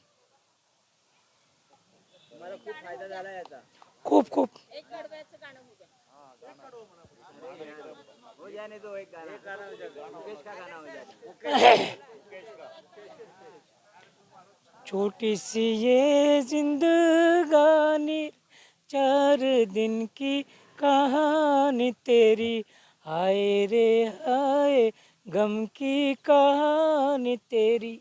I: खूप खूप
H: हो जाने दो, एक गाना मुकेश का गाना हो जाने।
I: छोटी सी ये जिंदगानी, 4 दिन की कहानी तेरी, हाय रे हाय गम की कहानी तेरी.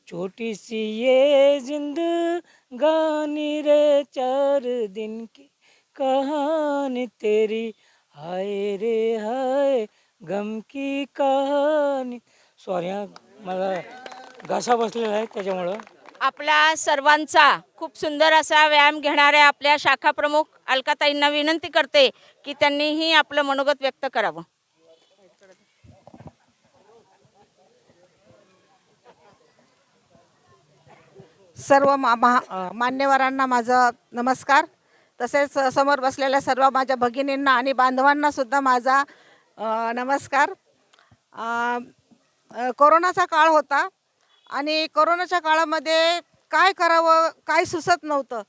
I: छोटी सी ये जिंदगानी रे, 4 दिन की कहानी तेरी, हाय रे हाय गम की कहानी. सॉरी हा, मला घसा बसलेला आहे त्याच्यामुळं.
D: आपल्या सर्वांचा खूप सुंदर असा व्यायाम घेणाऱ्या आपल्या शाखा प्रमुख अलकाताईंना विनंती करते की त्यांनीही आपलं मनोगत व्यक्त करावं.
J: सर्व मान्यवरांना माझा नमस्कार. तसेच समोर बसलेल्या सर्व माझ्या भगिनींना आणि बांधवांना सुद्धा माझा नमस्कार. कोरोनाचा काळ होता आणि कोरोनाच्या काळामध्ये काय करावं काय सुचत नव्हतं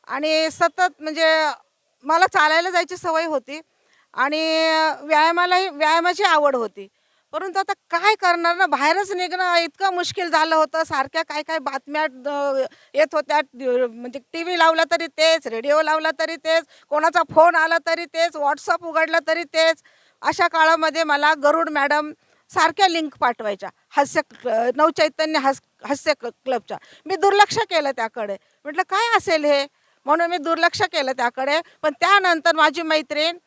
J: आणि सतत म्हणजे मला चालायला जायची सवय होती आणि व्यायामाची आवड होती. परंतु आता काय करणार ना, बाहेरच निघणं इतकं मुश्किल झालं होतं. सारख्या काय काय बातम्या येत होत्या, म्हणजे टी व्ही लावला तरी तेच, रेडिओ लावला तरी तेच, कोणाचा फोन आला तरी तेच, व्हॉट्सअप उघडलं तरी तेच. अशा काळामध्ये मला गरुड मॅडम सारख्या लिंक पाठवायच्या नवचैतन्य हास्य क्लबच्या. मी दुर्लक्ष केलं त्याकडे, म्हटलं काय असेल हे, म्हणून मी दुर्लक्ष केलं त्याकडे. पण त्यानंतर माझी मैत्रीण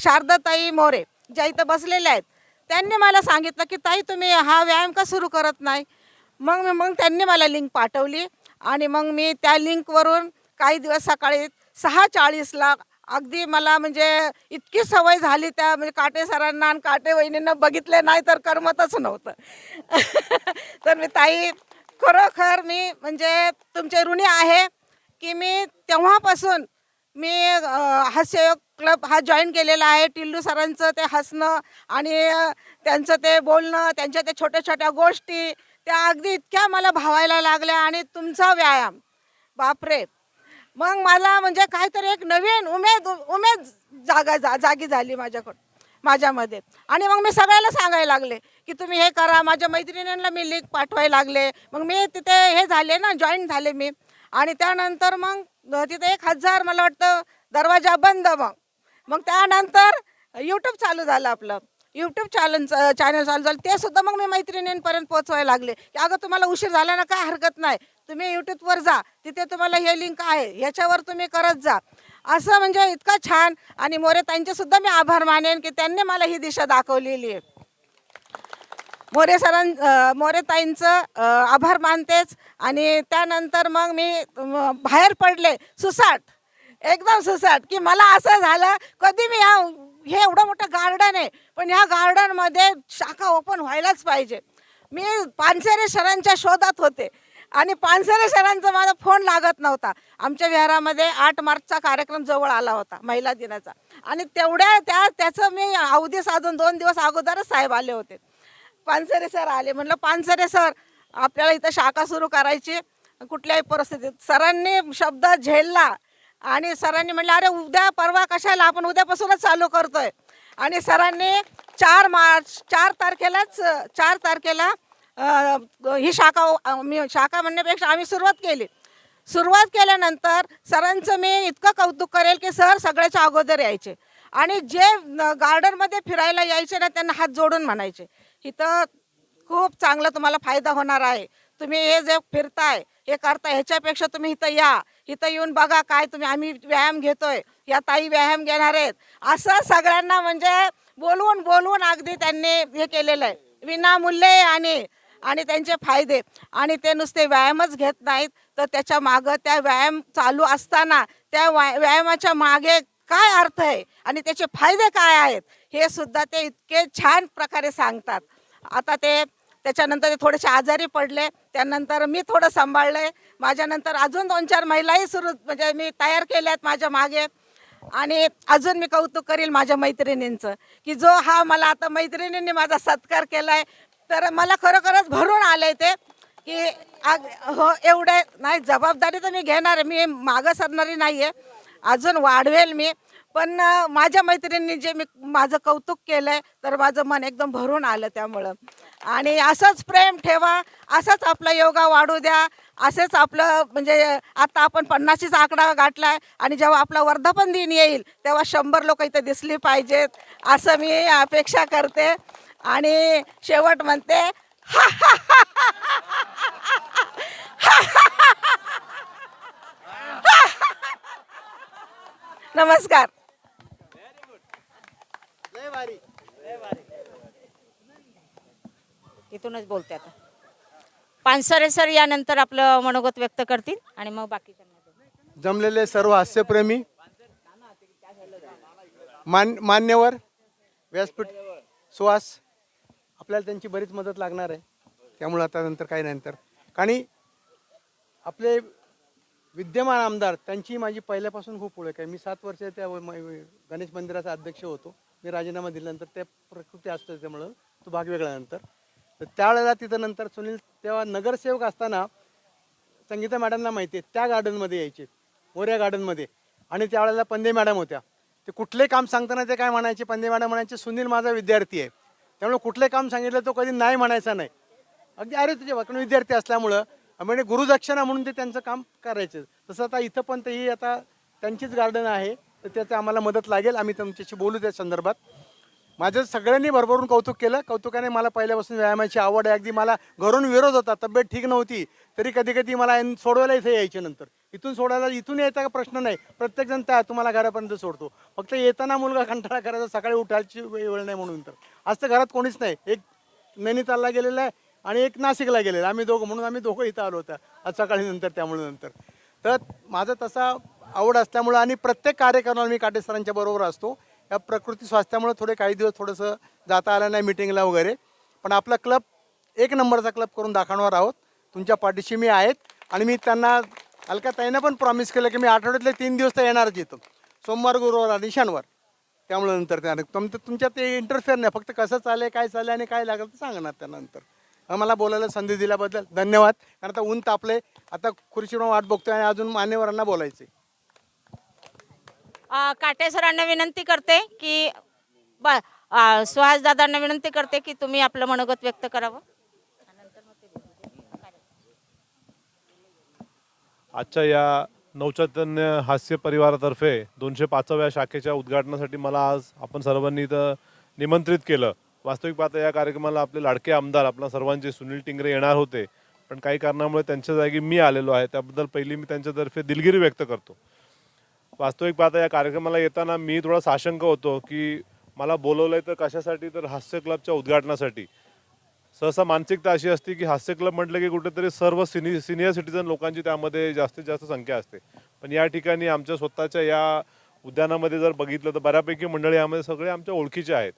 J: शारदाताई मोरे ज्या इथं बसलेल्या आहेत, त्यांनी मला सांगितलं की ताई तुम्ही हा व्यायाम का सुरू करत नाही. मग त्यांनी मला लिंक पाठवली आणि मग मी त्या लिंकवरून काही दिवस सकाळी 6:40ला अगदी मला म्हणजे इतकी सवय झाली त्या म्हणजे काटे सरांना आणि काटे वहिनींना बघितले नाही तर करमतच नव्हतं. तर मी ताई खरोखर मी म्हणजे तुमचे ऋणी आहे की मी तेव्हापासून मी हास्ययोग क्लब हा जॉईन केलेला आहे. टिल्लू सरांचं ते हसणं आणि त्यांचं ते बोलणं, त्यांच्या त्या छोट्या छोट्या गोष्टी त्या अगदी इतक्या मला भावायला लागल्या. आणि तुमचा व्यायाम बापरे, मग मला म्हणजे काहीतरी एक नवीन उमेद जागी झाली माझ्यामध्ये. आणि मग मी सगळ्याला सांगायला लागले की तुम्ही हे करा. माझ्या मैत्रिणींना मी लिंक पाठवायला लागले. मग मी तिथे हे झाले ना, जॉईन झाले मी. आणि त्यानंतर मग तिथे 1000 मला वाटतं दरवाजा बंद. मग त्यानंतर यूट्यूब चालू झालं, आपलं यूट्यूब चॅनल चालू झालं. ते सुद्धा मग मी मैत्रिणींपर्यंत पोहोचवायला लागले की अगं तुम्हाला उशीर झाला ना, काय हरकत नाही, तुम्ही यूट्यूबवर जा, तिथे तुम्हाला हे लिंक आहे, ह्याच्यावर तुम्ही करत जा. असं म्हणजे इतकं छान. आणि मोरेताईंचे सुद्धा मी आभार मानेन की त्यांनी मला ही दिशा दाखवलेली आहे. मोरेताईंचं आभार मानतेच. आणि त्यानंतर मग मी बाहेर पडले एकदम सुसाट की मला असं झालं कधी मी हे एवढं मोठं गार्डन आहे पण ह्या गार्डनमध्ये शाखा ओपन व्हायलाच पाहिजे. मी पानसरे सरांच्या शोधात होते आणि पानसरे सरांचा माझा फोन लागत नव्हता. आमच्या विहारामध्ये 8 मार्चचा कार्यक्रम जवळ आला होता, महिला दिनाचा. आणि त्याचं मी अवधी साधून 2 दिवस अगोदरच साहेब आले होते. पानसरे सर आले. म्हणलं पानसरे सर, आपल्याला इथं शाखा सुरू करायची, कुठल्याही परिस्थितीत. सरांनी शब्द झेलला आणि सरांनी म्हणलं अरे उद्या परवा कशाला, आपण उद्यापासूनच चालू करतोय. आणि सरांनी 4 तारखेला ही शाखा म्हणण्यापेक्षा आम्ही सुरुवात केल्यानंतर सरांचं मी इतकं कौतुक करेल की सर सगळ्याच्या अगोदर यायचे आणि जे गार्डनमध्ये फिरायला यायचे ना त्यांना हात जोडून म्हणायचे, इथं खूप चांगला तुम्हाला फायदा होणार आहे, तुम्ही हे जे फिरताय हे करताय ह्याच्यापेक्षा तुम्ही इथं या, इथं येऊन बघा काय आम्ही व्यायाम घेतोय, या ताई व्यायाम घेणार आहेत, असं सगळ्यांना म्हणजे बोलवून अगदी त्यांनी हे केलेलं आहे विनामूल्य. आणि त्यांचे फायदे, आणि ते नुसते व्यायामच घेत नाहीत तर त्याच्या मागं त्या व्यायाम चालू असताना त्या व्यायामाच्या मागे काय अर्थ आहे आणि त्याचे फायदे काय आहेत हे सुद्धा ते इतके छान प्रकारे सांगतात. आता त्याच्यानंतर ते थोडेसे आजारी पडले, त्यानंतर मी थोडं सांभाळलंय. माझ्यानंतर अजून 2-4 महिलाही म्हणजे मी तयार केल्यात माझ्या मागे. आणि अजून मी कौतुक करील माझ्या मैत्रिणींचं की जो हा मला आता मैत्रिणींनी माझा सत्कार केलाय, तर मला खरोखरच भरून आले ते की हो एवढे नाही, जबाबदारी तर मी घेणार, मी मागं सरणारी नाही आहे, अजून वाढवेल मी. पण माझ्या मैत्रिणींनी जे माझं कौतुक केलं आहे तर माझं मन एकदम भरून आलं त्यामुळं. आणि असंच प्रेम ठेवा, असंच आपला योगा वाढू द्या, असेच आपलं म्हणजे आता आपण 50चा आकडा गाठला आहे आणि जेव्हा आपला वर्धापन दिन येईल तेव्हा 100 लोक इथं दिसली पाहिजेत असं मी अपेक्षा करते. आणि शेवट म्हणते नमस्कार.
D: इथूनच बोलते आता. पानसरे सर यानंतर आपलं मनोगत व्यक्त करतील आणि मग बाकी
C: जमलेले सर्व हास्यप्रेमी मान्यवर व्यासपीठ सुहास, आपल्याला त्यांची बरीच मदत लागणार आहे, त्यामुळे आता नंतर काही नंतर. आणि आपले विद्यमान आमदार, त्यांची माझी पहिल्यापासून खूप ओळख आहे. मी 7 वर्ष त्या गणेश मंदिराचा अध्यक्ष होतो. मी राजीनामा दिल्यानंतर त्या प्रकृती असतं त्यामुळं तो भाग वेगळ्यानंतर. तर त्यावेळेला तिथं नंतर सुनील तेव्हा नगरसेवक असताना संगीता मॅडमला माहिती आहे त्या गार्डनमध्ये यायचे, मोर्या गार्डनमध्ये. आणि त्यावेळेला पंदे मॅडम होत्या. ते कुठले काम सांगताना ते काय म्हणायचे, पंदे मॅडम म्हणायचे सुनील माझा विद्यार्थी आहे, त्यामुळे कुठले काम सांगितलं तो कधी नाही म्हणायचा नाही. अगदी अरे तुझे वाकण विद्यार्थी असल्यामुळं म्हणजे गुरुदक्षिणा म्हणून ते त्यांचं काम करायचं. तसं आता इथं पण तेही आता त्यांचीच गार्डन आहे, तर त्याचं आम्हाला मदत लागेल, आम्ही तुमच्याशी बोलू त्या संदर्भात. माझं सगळ्यांनी भरभरून कौतुक केलं. कौतुकाने मला पहिल्यापासून व्यायामाची आवड आहे. अगदी मला घरून विरोध होता, तब्येत ठीक नव्हती तरी कधी कधी मला सोडवायला इथे यायचे. नंतर इथून सोडायला, इथून यायचा का प्रश्न नाही, प्रत्येकजण त्या तुम्हाला घरापर्यंत सोडतो. फक्त येताना मुलगा कंटाळा करायचा, सकाळी उठायची वेळ नाही म्हणून. तर आज तर घरात कोणीच नाही. एक नैनितालला गेलेला आहे आणि एक नाशिकला गेलेला, आम्ही दोघं, म्हणून आम्ही दोघं इथं आलो होता आज सकाळी नंतर. त्यामुळे नंतर तर माझं तसा आवड असल्यामुळं आणि प्रत्येक कार्यक्रमाला मी काटे सरांच्या बरोबर असतो. या प्रकृती स्वास्थ्यामुळे थोडे काही दिवस थोडंसं जाता आलं नाही मिटिंगला वगैरे, पण आपला क्लब 1 नंबरचा क्लब करून दाखवणार आहोत. तुमच्या पाठीशी मी आहेत. आणि मी त्यांना अलकाताईंना पण प्रॉमिस केलं की मी आठवड्यातले 3 दिवस तर येणारच येतो, सोमवार, गुरुवार आणि शनिवार. त्यामुळे नंतर तुमच्या ते इंटरफेअर नाही, फक्त कसं चालेल, काय चाललं आणि काय लागलं तर सांगणार त्यानंतर. मला बोलायला संधी दिल्याबद्दल धन्यवाद. कारण आता ऊन तापले, आता खुर्चीवर वाट बघतोय आणि अजून मान्यवरांना बोलायचे.
D: काटे सरांना विनंती करते की सुहास दादांना विनंती करते की तुम्ही आपलं मनोगत व्यक्त करावं.
K: आजच्या या नवचैतन्य हास्य परिवारातर्फे 205व्या शाखेच्या उद्घाटनासाठी मला आज आपण सर्वांनी इथं निमंत्रित केलं. वास्तविक पाहता या कार्यक्रमाला आपले लाडके आमदार आपल्या सर्वांचे सुनील टिंगरे येणार होते, पण काही कारणामुळे त्यांच्या जागी मी आलेलो आहे. त्याबद्दल पहिली मी त्यांच्यातर्फे दिलगिरी व्यक्त करतो. वास्तविक पाहता या कार्यक्रमाला येताना मी थोडा साशंक होतो की मला बोलवलं आहे तर कशासाठी, तर हास्य क्लबच्या उद्घाटनासाठी. सहसा मानसिकता अशी असते की हास्य क्लब म्हटलं की कुठेतरी सर्व सिनियर सिटीजन लोकांची त्यामध्ये जास्तीत जास्त संख्या असते. पण या ठिकाणी आमच्या स्वतःच्या या उद्यानामध्ये जर बघितलं तर बऱ्यापैकी मंडळी यामध्ये सगळे आमच्या ओळखीचे आहेत.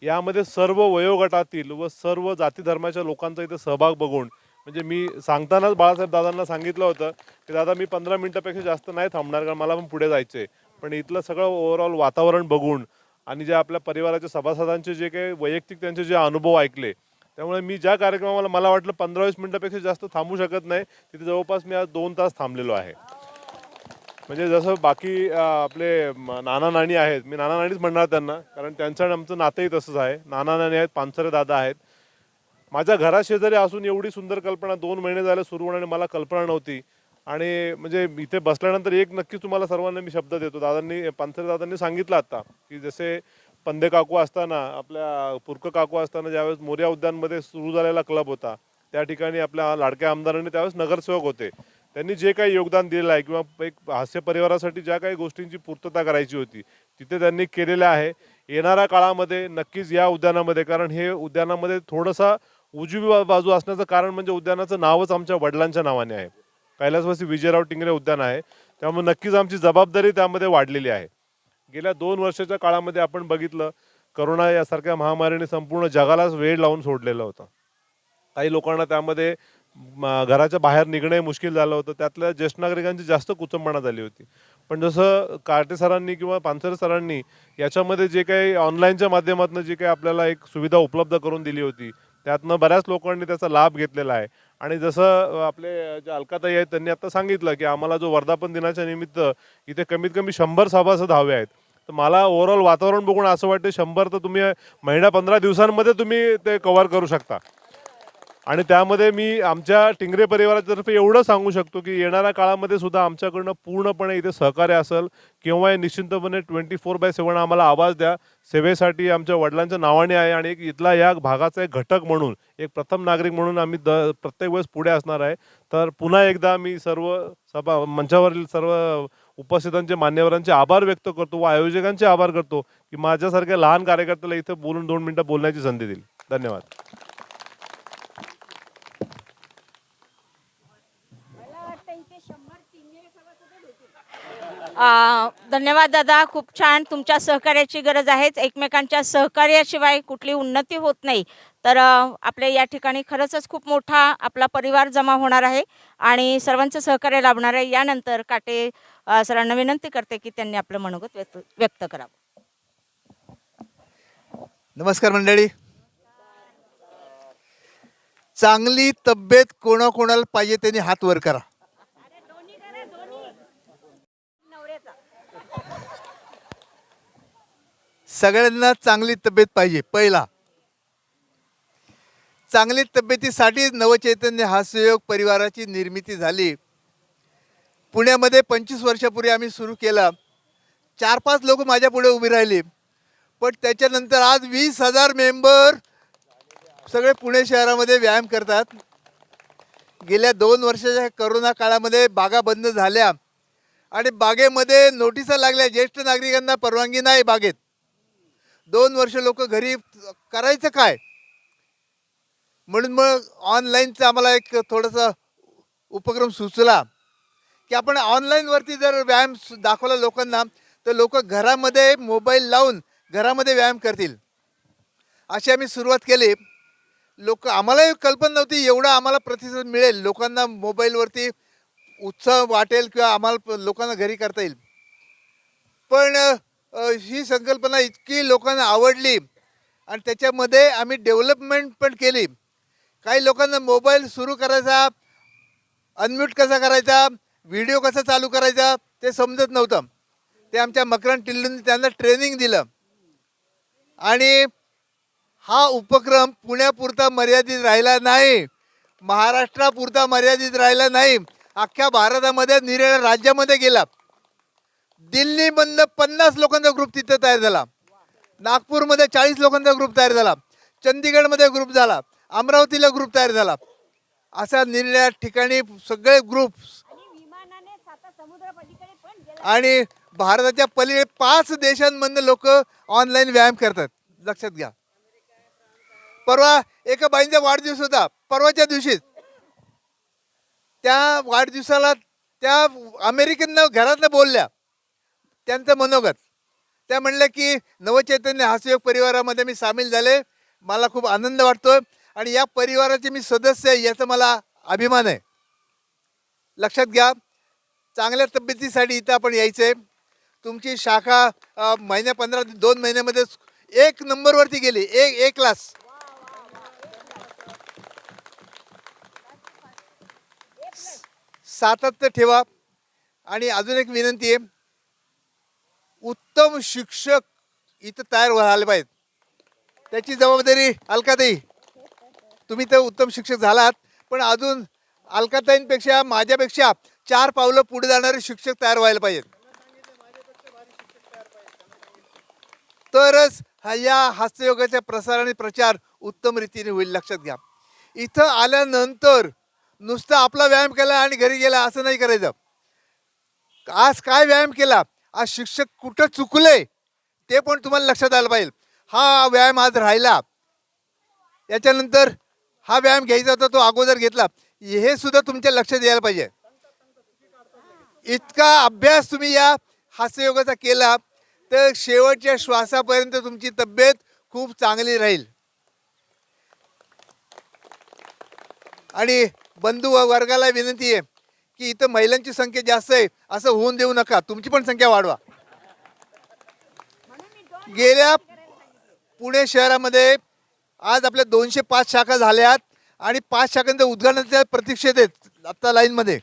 K: यामध्ये सर्व वयोगटातील व सर्व जाती धर्माच्या लोकांचा इथं सहभाग बघून म्हणजे मी सांगतानाच बाळासाहेब दादांना सांगितलं होतं की दादा मी 15 मिनिटापेक्षा जास्त नाही थांबणार, कारण मला पण पुढे जायचं आहे. पण इथलं सगळं ओव्हरऑल वातावरण बघून आणि जे आपल्या परिवाराच्या सभासदांचे जे काही वैयक्तिक त्यांचे जे अनुभव ऐकले, त्यामुळे मी ज्या कार्यक्रमाला मला वाटलं 15-20 मिनिटापेक्षा जास्त थांबू शकत नाही, तिथे जवळपास मी आज 2 तास थांबलेलो आहे. म्हणजे जसं बाकी आपले नाना नानी आहेत, मी नाना नानीच म्हणणार त्यांना, कारण त्यांचं आणि आमचं नातंही तसंच आहे. नाना नानी आहेत, पानसरे दादा आहेत. माझ्या घराशेजारी असून एवढी सुंदर कल्पना 2 महिने झाले सुरू होण्याने मला कल्पना नव्हती. आणि म्हणजे इथे बसल्यानंतर एक नक्कीच तुम्हाला सर्वांना मी शब्द देतो. दादांनी, पानसरे दादांनी सांगितलं आता की जसे पंदे काकू असताना, आपल्या पुरकं काकू असताना ज्यावेळेस मोर्या उद्यानमध्ये सुरू झालेला क्लब होता, त्या ठिकाणी आपल्या लाडक्या आमदारांनी त्यावेळेस नगरसेवक होते. त्यांनी जे काही योगदान दिलेलं आहे किंवा एक हास्य परिवारासाठी ज्या काही गोष्टींची पूर्तता करायची होती तिथे त्यांनी केलेलं आहे. येणाऱ्या काळामध्ये नक्कीच या उद्यानामध्ये, कारण हे उद्यानामध्ये थोडंसं उजवी बाजू असण्याचं कारण म्हणजे उद्यानाचं नावच आमच्या वडिलांच्या नावाने आहे. कैलासवासी विजयराव टिंगरे उद्यान आहे. त्यामुळे नक्कीच आमची जबाबदारी त्यामध्ये वाढलेली आहे. गेल्या 2 वर्षाच्या काळामध्ये आपण बघितलं, करोना यासारख्या महामारीने संपूर्ण जगालाच वेळ लावून सोडलेलं होतं. काही लोकांना त्यामध्ये घराच्या बाहेर निघणे मुश्किल झालं होतं. त्यातल्या ज्येष्ठ नागरिकांची जास्त कुचंबणा झाली होती. पण जसं कार्टे सरांनी किंवा पानसरे सरांनी याच्यामध्ये जे काही ऑनलाईनच्या माध्यमातून जी काही आपल्याला एक सुविधा उपलब्ध करून दिली होती, त्यातनं बऱ्याच लोकांनी त्याचा लाभ घेतलेला आहे. आणि जसं आपले जे अलकाताई आहेत त्यांनी आता सांगितलं की आम्हाला जो वर्धापन दिनाच्या निमित्त इथे कमीत कमी 100 सभासद हवे आहेत. तर मला ओव्हरऑल वातावरण बघून असं वाटतं 100 तर तुम्ही महिना 15 दिवसांमध्ये तुम्ही ते कव्हर करू शकता. आणि त्यामध्ये मी आमच्या टिंगरे परिवारातर्फे एवढं सांगू शकतो की येणाऱ्या काळामध्ये सुद्धा आमच्याकडनं पूर्णपणे इथे सहकार्य असेल. केव्हाही निश्चिंतपणे 24/7 आम्हाला आवाज द्या. सेवेसाठी आमच्या वडिलांच्या नावाने आहे आणि एक इथला या भागाचा एक घटक म्हणून, एक प्रथम नागरिक म्हणून आम्ही प्रत्येक वेळेस पुढे असणार आहे. तर पुन्हा एकदा मी सर्व मंचावरील सर्व उपस्थितांचे, मान्यवरांचे आभार व्यक्त करतो व आयोजकांचे आभार करतो की माझ्यासारख्या लहान कार्यकर्त्याला इथं बोलून 2 मिनिटं बोलण्याची संधी दिली. धन्यवाद.
D: धन्यवाद दादा, खूप छान. तुमच्या सहकार्याची गरज आहेच. एकमेकांच्या सहकार्याशिवाय कुठली उन्नती होत नाही. तर आपल्या या ठिकाणी खरंच खूप मोठा आपला परिवार जमा होणार आहे आणि सर्वांचं सहकार्य लाभणार आहे. यानंतर काटे सरांना विनंती करते की त्यांनी आपलं मनोगत व्यक्त करावं.
A: नमस्कार मंडळी. चांगली तब्येत कोणाकोणाला पाहिजे त्यांनी हात वर करा. सगळ्यांना चांगली तब्येत पाहिजे. पहिला, चांगली तब्येतीसाठी नवचैतन्य हास्ययोग परिवाराची निर्मिती झाली. पुण्यामध्ये 25 वर्षापूर्वी आम्ही सुरू केला. 4-5 लोक माझ्या पुढे उभी राहिली. पण त्याच्यानंतर आज 20,000 मेंबर सगळे पुणे शहरामध्ये व्यायाम करतात. गेल्या 2 वर्षाच्या करोना काळामध्ये बागा बंद झाल्या आणि बागेमध्ये नोटिसा लागल्या, ज्येष्ठ नागरिकांना परवानगी नाही बागेत. 2 वर्ष लोक घरी करायचं काय, म्हणून मग ऑनलाईनचा आम्हाला एक थोडासा उपक्रम सुचला की आपण ऑनलाईनवरती जर व्यायाम दाखवला लोकांना तर लोक घरामध्ये मोबाईल लावून घरामध्ये व्यायाम करतील. अशी आम्ही सुरुवात केली. आम्हालाही कल्पना नव्हती एवढा आम्हाला प्रतिसाद मिळेल, लोकांना मोबाईलवरती उत्साह वाटेल किंवा आम्हाला लोकांना घरी करता येईल. पण ही संकल्पना इतकी लोकांना आवडली आणि त्याच्यामध्ये आम्ही डेव्हलपमेंट पण केली. काही लोकांना मोबाईल सुरू करायचा, अनम्यूट कसा करायचा, व्हिडिओ कसा चालू करायचा ते समजत नव्हतं. ते आमच्या मकरंद टिल्लूंनी त्यांना ट्रेनिंग दिलं आणि हा उपक्रम पुण्यापुरता मर्यादित राहिला नाही, महाराष्ट्रापुरता मर्यादित राहिला नाही, अख्ख्या भारतामध्ये निरनिराळ्या राज्यामध्ये गेला. दिल्लीमधनं 50 लोकांचा ग्रुप तिथं तयार झाला, नागपूरमध्ये 40 लोकांचा ग्रुप तयार झाला, चंदीगडमध्ये ग्रुप झाला, अमरावतीला ग्रुप तयार झाला. अशा निरनिराळ्या ठिकाणी सगळे ग्रुप्स आणि भारताच्या पलीकडे 5 देशांमधनं लोक ऑनलाईन व्यायाम करतात. लक्षात घ्या. परवा एका बाईंचा वाढदिवस होता, परवाच्या दिवशीच त्या वाढदिवसाला त्या अमेरिकन घरातनं बोलल्या त्यांचं मनोगत. त्या म्हणल्या की नवचैतन्य हास्ययोग परिवारामध्ये मी सामील झाले, मला खूप आनंद वाटतोय आणि या परिवाराचे मी सदस्य आहे याचं मला अभिमान आहे. लक्षात घ्या, चांगल्या तब्येतीसाठी इथं आपण यायचं आहे. तुमची शाखा महिन्या 2 महिन्यामध्ये 1 नंबरवरती गेली. ए क्लास. सातत्य ठेवा. आणि अजून एक विनंती आहे, उत्तम शिक्षक इथं तयार व्हायला पाहिजेत. त्याची जबाबदारी अलकाताई, तुम्ही तर उत्तम शिक्षक झालात, पण अजून अलकाताईंपेक्षा माझ्यापेक्षा 4 पावलं पुढे जाणारे शिक्षक तयार व्हायला पाहिजेत. तरच या हास्ययोगाच्या प्रसार आणि प्रचार उत्तम रीतीने होईल. लक्षात घ्या, इथं आल्यानंतर नुसतं आपला व्यायाम केला आणि घरी गेला असं नाही करायचं. आज काय व्यायाम केला, आज शिक्षक कुठं चुकले ते पण तुम्हाला लक्षात आलं पाहिजे. हा व्यायाम आज राहिला, याच्यानंतर हा व्यायाम घ्यायचा होता तो अगोदर घेतला, हे सुद्धा तुमच्या लक्षात यायला पाहिजे. इतका अभ्यास तुम्ही या हास्ययोगाचा केला तर शेवटच्या श्वासापर्यंत तुमची तब्येत खूप चांगली राहील. आणि बंधू वर्गाला विनंती आहे की इथं महिलांची संख्या जास्त आहे असं होऊन देऊ नका, तुमची पण संख्या वाढवा. गेल्या पुणे शहरामध्ये आज आपल्या 205 शाखा झाल्यात आणि 5 शाखांचं उद्घाटनाच्या प्रतीक्षेत आहेत आत्ता लाईनमध्ये.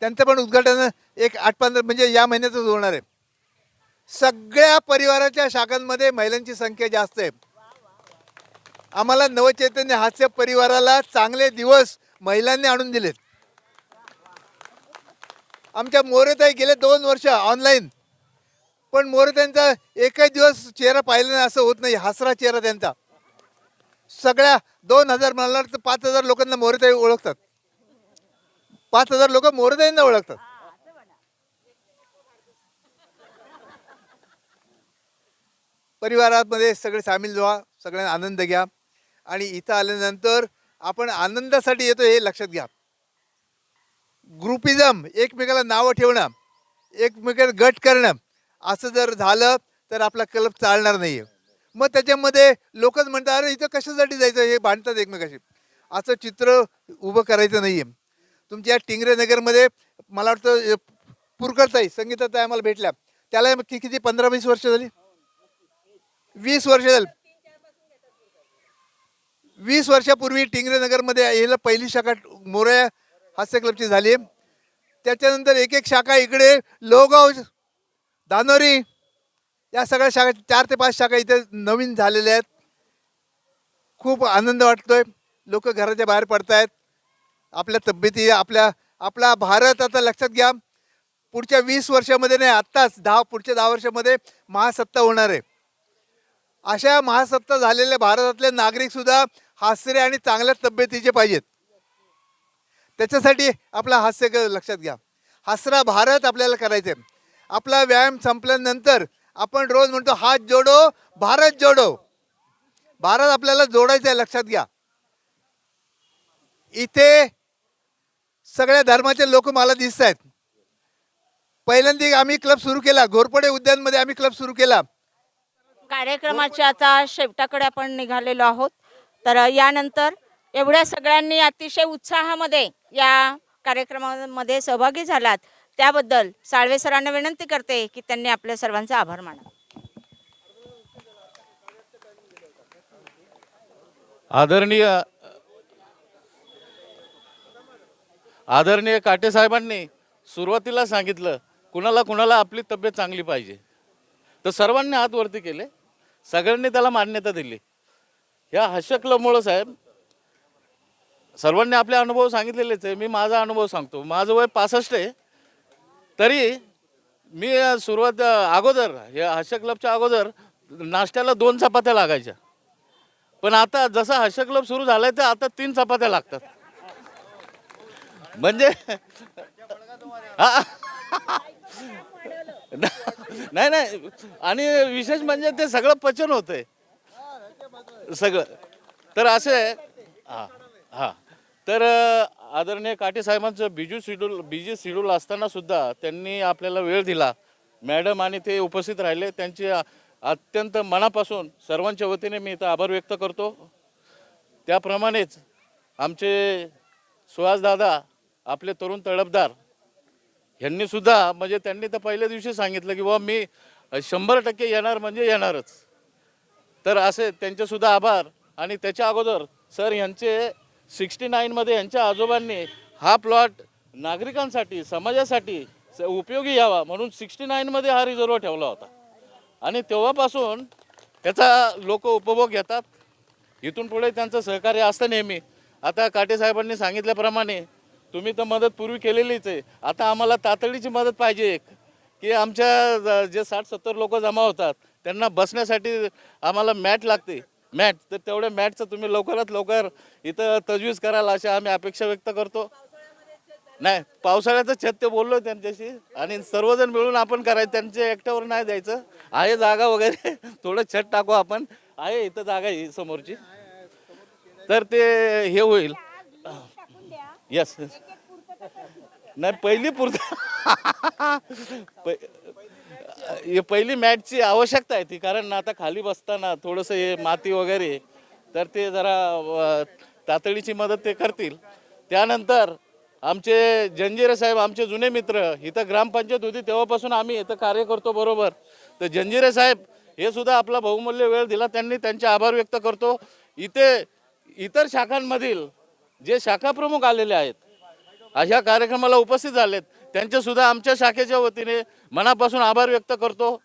A: त्यांचं पण उद्घाटन एक 8-15 म्हणजे या महिन्यातच होणार आहे. सगळ्या परिवाराच्या शाखांमध्ये महिलांची संख्या जास्त आहे. आम्हाला नवचैतन्य हास्य परिवाराला चांगले दिवस महिलांनी आणून दिलेत. आमच्या मोरेताई गेले 2 वर्ष ऑनलाईन, पण मोरेताईंचा एकही दिवस चेहरा पाहिला नाही असं होत नाही. हसरा चेहरा त्यांचा. सगळ्या 2000 म्हणला तर 5000 लोकांना मोरेताई ओळखतात. 5000 लोक मोरेताईंना ओळखतात. परिवारामध्ये सगळे सामील व्हा, सगळ्यांना आनंद घ्या. आणि इथं आल्यानंतर आपण आनंदासाठी येतो हे लक्षात घ्या. ग्रुपिझम, एकमेकाला नावं ठेवणं, एकमेकाला गट करणं, असं जर झालं तर आपला क्लब चालणार नाही आहे. मग त्याच्यामध्ये लोकच म्हणतात अरे इथं कशासाठी जायचं, हे भांडतात एकमेकाशी. असं चित्र उभं करायचं नाही आहे. तुमच्या टिंगरे नगरमध्ये मला वाटतं पुरकरताई संगीताताई आम्हाला भेटल्या, त्याला किती 15-20 वर्ष झाली, 20 वर्ष झाली. 20 वर्षापूर्वी टिंगरे नगरमध्ये याला पहिली शाखा मोरया हास्य क्लबची झाली. त्याच्यानंतर एक एक शाखा इकडे लोहगाव, धानोरी, या सगळ्या शाखा 4 ते 5 शाखा इथे नवीन झालेल्या आहेत. खूप आनंद वाटतोय. लोक घराच्या बाहेर पडतायत. आपल्या तब्येती, आपला भारत आता लक्षात घ्या, पुढच्या 20 वर्षामध्ये नाही, आत्ताच पुढच्या 10 वर्षामध्ये महासत्ता होणार आहे. अशा महासत्ता झालेल्या भारतातले नागरिक सुद्धा हास्य आणि चांगल्या तब्येतीचे पाहिजेत. त्याच्यासाठी आपला हास्य लक्षात घ्या. हसरा भारत आपल्याला करायचं आहे. आपला व्यायाम संपल्यानंतर आपण रोज म्हणतो हात जोडो भारत जोडो. भारत आपल्याला जोडायचं आहे, लक्षात घ्या. इथे सगळ्या धर्माचे लोक मला दिसत आहेत. पहिल्यांदा आम्ही क्लब सुरू केला, घोरपडे उद्यानमध्ये आम्ही क्लब सुरू केला.
D: कार्यक्रमाच्या आता शेवटाकडे आपण निघालेलो आहोत. तर यानंतर एवढ्या सगळ्यांनी अतिशय उत्साहामध्ये या कार्यक्रमामध्ये सहभागी झालात त्याबद्दल साळवे सरांना विनंती करते की त्यांनी आपल्या सर्वांचा आभार मानावा.
L: आदरणीय काटे साहेबांनी सुरुवातीला सांगितलं कुणाला आपली तब्येत चांगली पाहिजे, तर सर्वांनी हात वरती केले, सगळ्यांनी त्याला मान्यता दिली. ह्या हास्य क्लबमुळं साहेब सर्वांनी आपले अनुभव सांगितलेलेच आहे. मी माझा अनुभव सांगतो. माझं वय 65 आहे, तरी मी सुरुवात अगोदर या हास्य क्लबच्या अगोदर नाश्त्याला 2 चपात्या लागायच्या, पण आता जसा हास्य क्लब सुरू झालाय तर आता 3 चपात्या लागतात. म्हणजे नाही, आणि विशेष म्हणजे ते सगळं पचन होतंय सगळं. तर असे हां तर आदरणीय काटे साहेबांचं बिजी शेड्यूल असताना सुद्धा त्यांनी आपल्याला वेळ दिला. मॅडम आणि ते उपस्थित राहिले, त्यांचे अत्यंत मनापासून सर्वांच्या वतीने मी इथं आभार व्यक्त करतो. त्याप्रमाणेच आमचे सुहासदादा आपले तरुण तडफदार यांनी सुद्धा म्हणजे त्यांनी तर पहिल्या दिवशी सांगितलं की बाबा मी 100% येणार म्हणजे येणारच. तर असे त्यांचेसुद्धा आभार. आणि त्याच्या अगोदर सर यांचे 69मध्ये यांच्या आजोबांनी हा प्लॉट नागरिकांसाठी समाजासाठी उपयोगी यावा म्हणून 69मध्ये हा रिझर्व ठेवला होता आणि तेव्हापासून त्याचा लोक उपभोग घेतात. इथून पुढे त्यांचं सहकार्य असतं नेहमी. आता काटे साहेबांनी सांगितल्याप्रमाणे तुम्ही तर मदत पूर्वी केलेलीच आहे, आता आम्हाला तातडीची मदत पाहिजे की आमच्या जे 60-70 लोक जमा होतात त्यांना बसण्यासाठी आम्हाला मॅट लागते. मॅट तर तेवढ्या मॅटचं तुम्ही लवकरात लवकर इथं तजवीज कराल अशी आम्ही अपेक्षा व्यक्त करतो. नाही पावसाळ्याचं छत ते बोललो त्यांच्याशी आणि सर्वजण मिळून आपण करायचं, त्यांच्या एकट्यावर नाही द्यायचं. आहे जागा वगैरे थोडं छत टाकू आपण, आहे इथं जागा ही समोरची, तर ते हे होईल. यस नाही पहिली पहिली मॅटची आवश्यकता आहे ती, कारण आता खाली बसताना थोडंसं हे माती वगैरे तर ते जरा तातडीची मदत ते करतील. त्यानंतर आमचे जंजिरे साहेब आमचे जुने मित्र, इथं ग्रामपंचायत होती तेव्हापासून आम्ही इथं कार्य करतो बरोबर. तर जंजिरे साहेब हे सुद्धा आपला बहुमूल्य वेळ दिला, त्यांनी त्यांचे आभार व्यक्त करतो. इथे इतर शाखांमधील जे शाखा प्रमुख आलेले आहेत अशा कार्यक्रमाला उपस्थित झालेत त्यांचेसुद्धा आमच्या शाखेच्या वतीने मनापासून आभार व्यक्त करतो.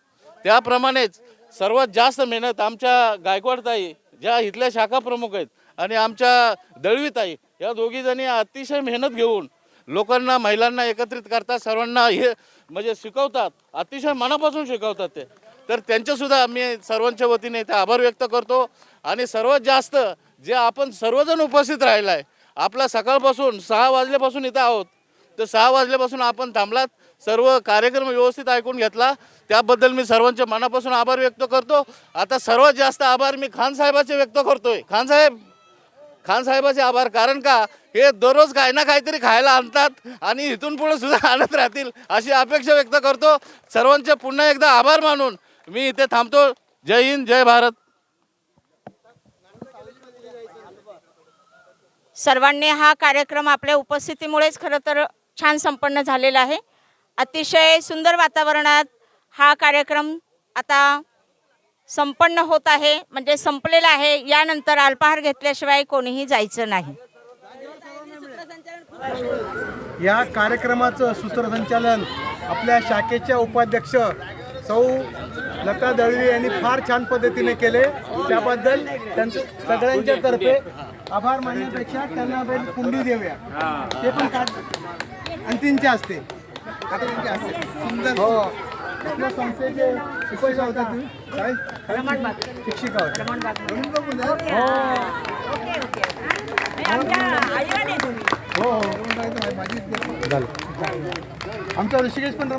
L: त्याप्रमाणेच सर्वात जास्त मेहनत आमच्या गायकवाडताई ज्या इथल्या शाखा प्रमुख आहेत आणि आमच्या दळवीताई या दोघीजणी अतिशय मेहनत घेऊन लोकांना महिलांना एकत्रित करतात, सर्वांना हे म्हणजे शिकवतात, अतिशय मनापासून शिकवतात ते. तर त्यांचेसुद्धा आम्ही सर्वांच्या वतीने इथे आभार व्यक्त करतो. आणि सर्वात जास्त जे आपण सर्वजण उपस्थित राहिला आहे, आपला सकाळपासून 6 वाजल्यापासून इथं आहोत, तर 6 वाजल्यापासून आपण थांबलात, सर्व कार्यक्रम व्यवस्थित ऐकून घेतला, त्याबद्दल मी सर्वांच्या मनापासून आभार व्यक्त करतो. आता सर्वात जास्त आभार मी खान साहेबाचे व्यक्त करतोय. खान साहेबाचे आभार, कारण का हे दररोज काही ना काहीतरी खायला आणतात आणि इथून पुढे सुद्धा आणत राहतील अशी अपेक्षा व्यक्त करतो. सर्वांचे पुन्हा एकदा आभार मानून मी इथे थांबतो. जय हिंद, जय भारत.
D: सर्वांनी हा कार्यक्रम आपल्या उपस्थितीमुळेच खरं तर छान संपन्न झालेला आहे. अतिशय सुंदर वातावरणात हा कार्यक्रम आता संपन्न होत आहे, म्हणजे संपलेला आहे. यानंतर अल्पाहार घेतल्याशिवाय कोणीही जायचं नाही.
C: या कार्यक्रमाचं सूत्रसंचालन आपल्या शाखेच्या उपाध्यक्ष सौ लता दळवी यांनी फार छान पद्धतीने केले. त्याबद्दल त्यांचं सगळ्यांच्या तर्फे आभार मानण्यापेक्षा त्यांना बैल कुंडी देऊया. ते पण आणि त्यांचे असते सुंदर. हो आपल्या संस्थेचे शिक्षिका होता तुम्ही शिक्षिका होता. हो हो आमचा ऋषिकेश पण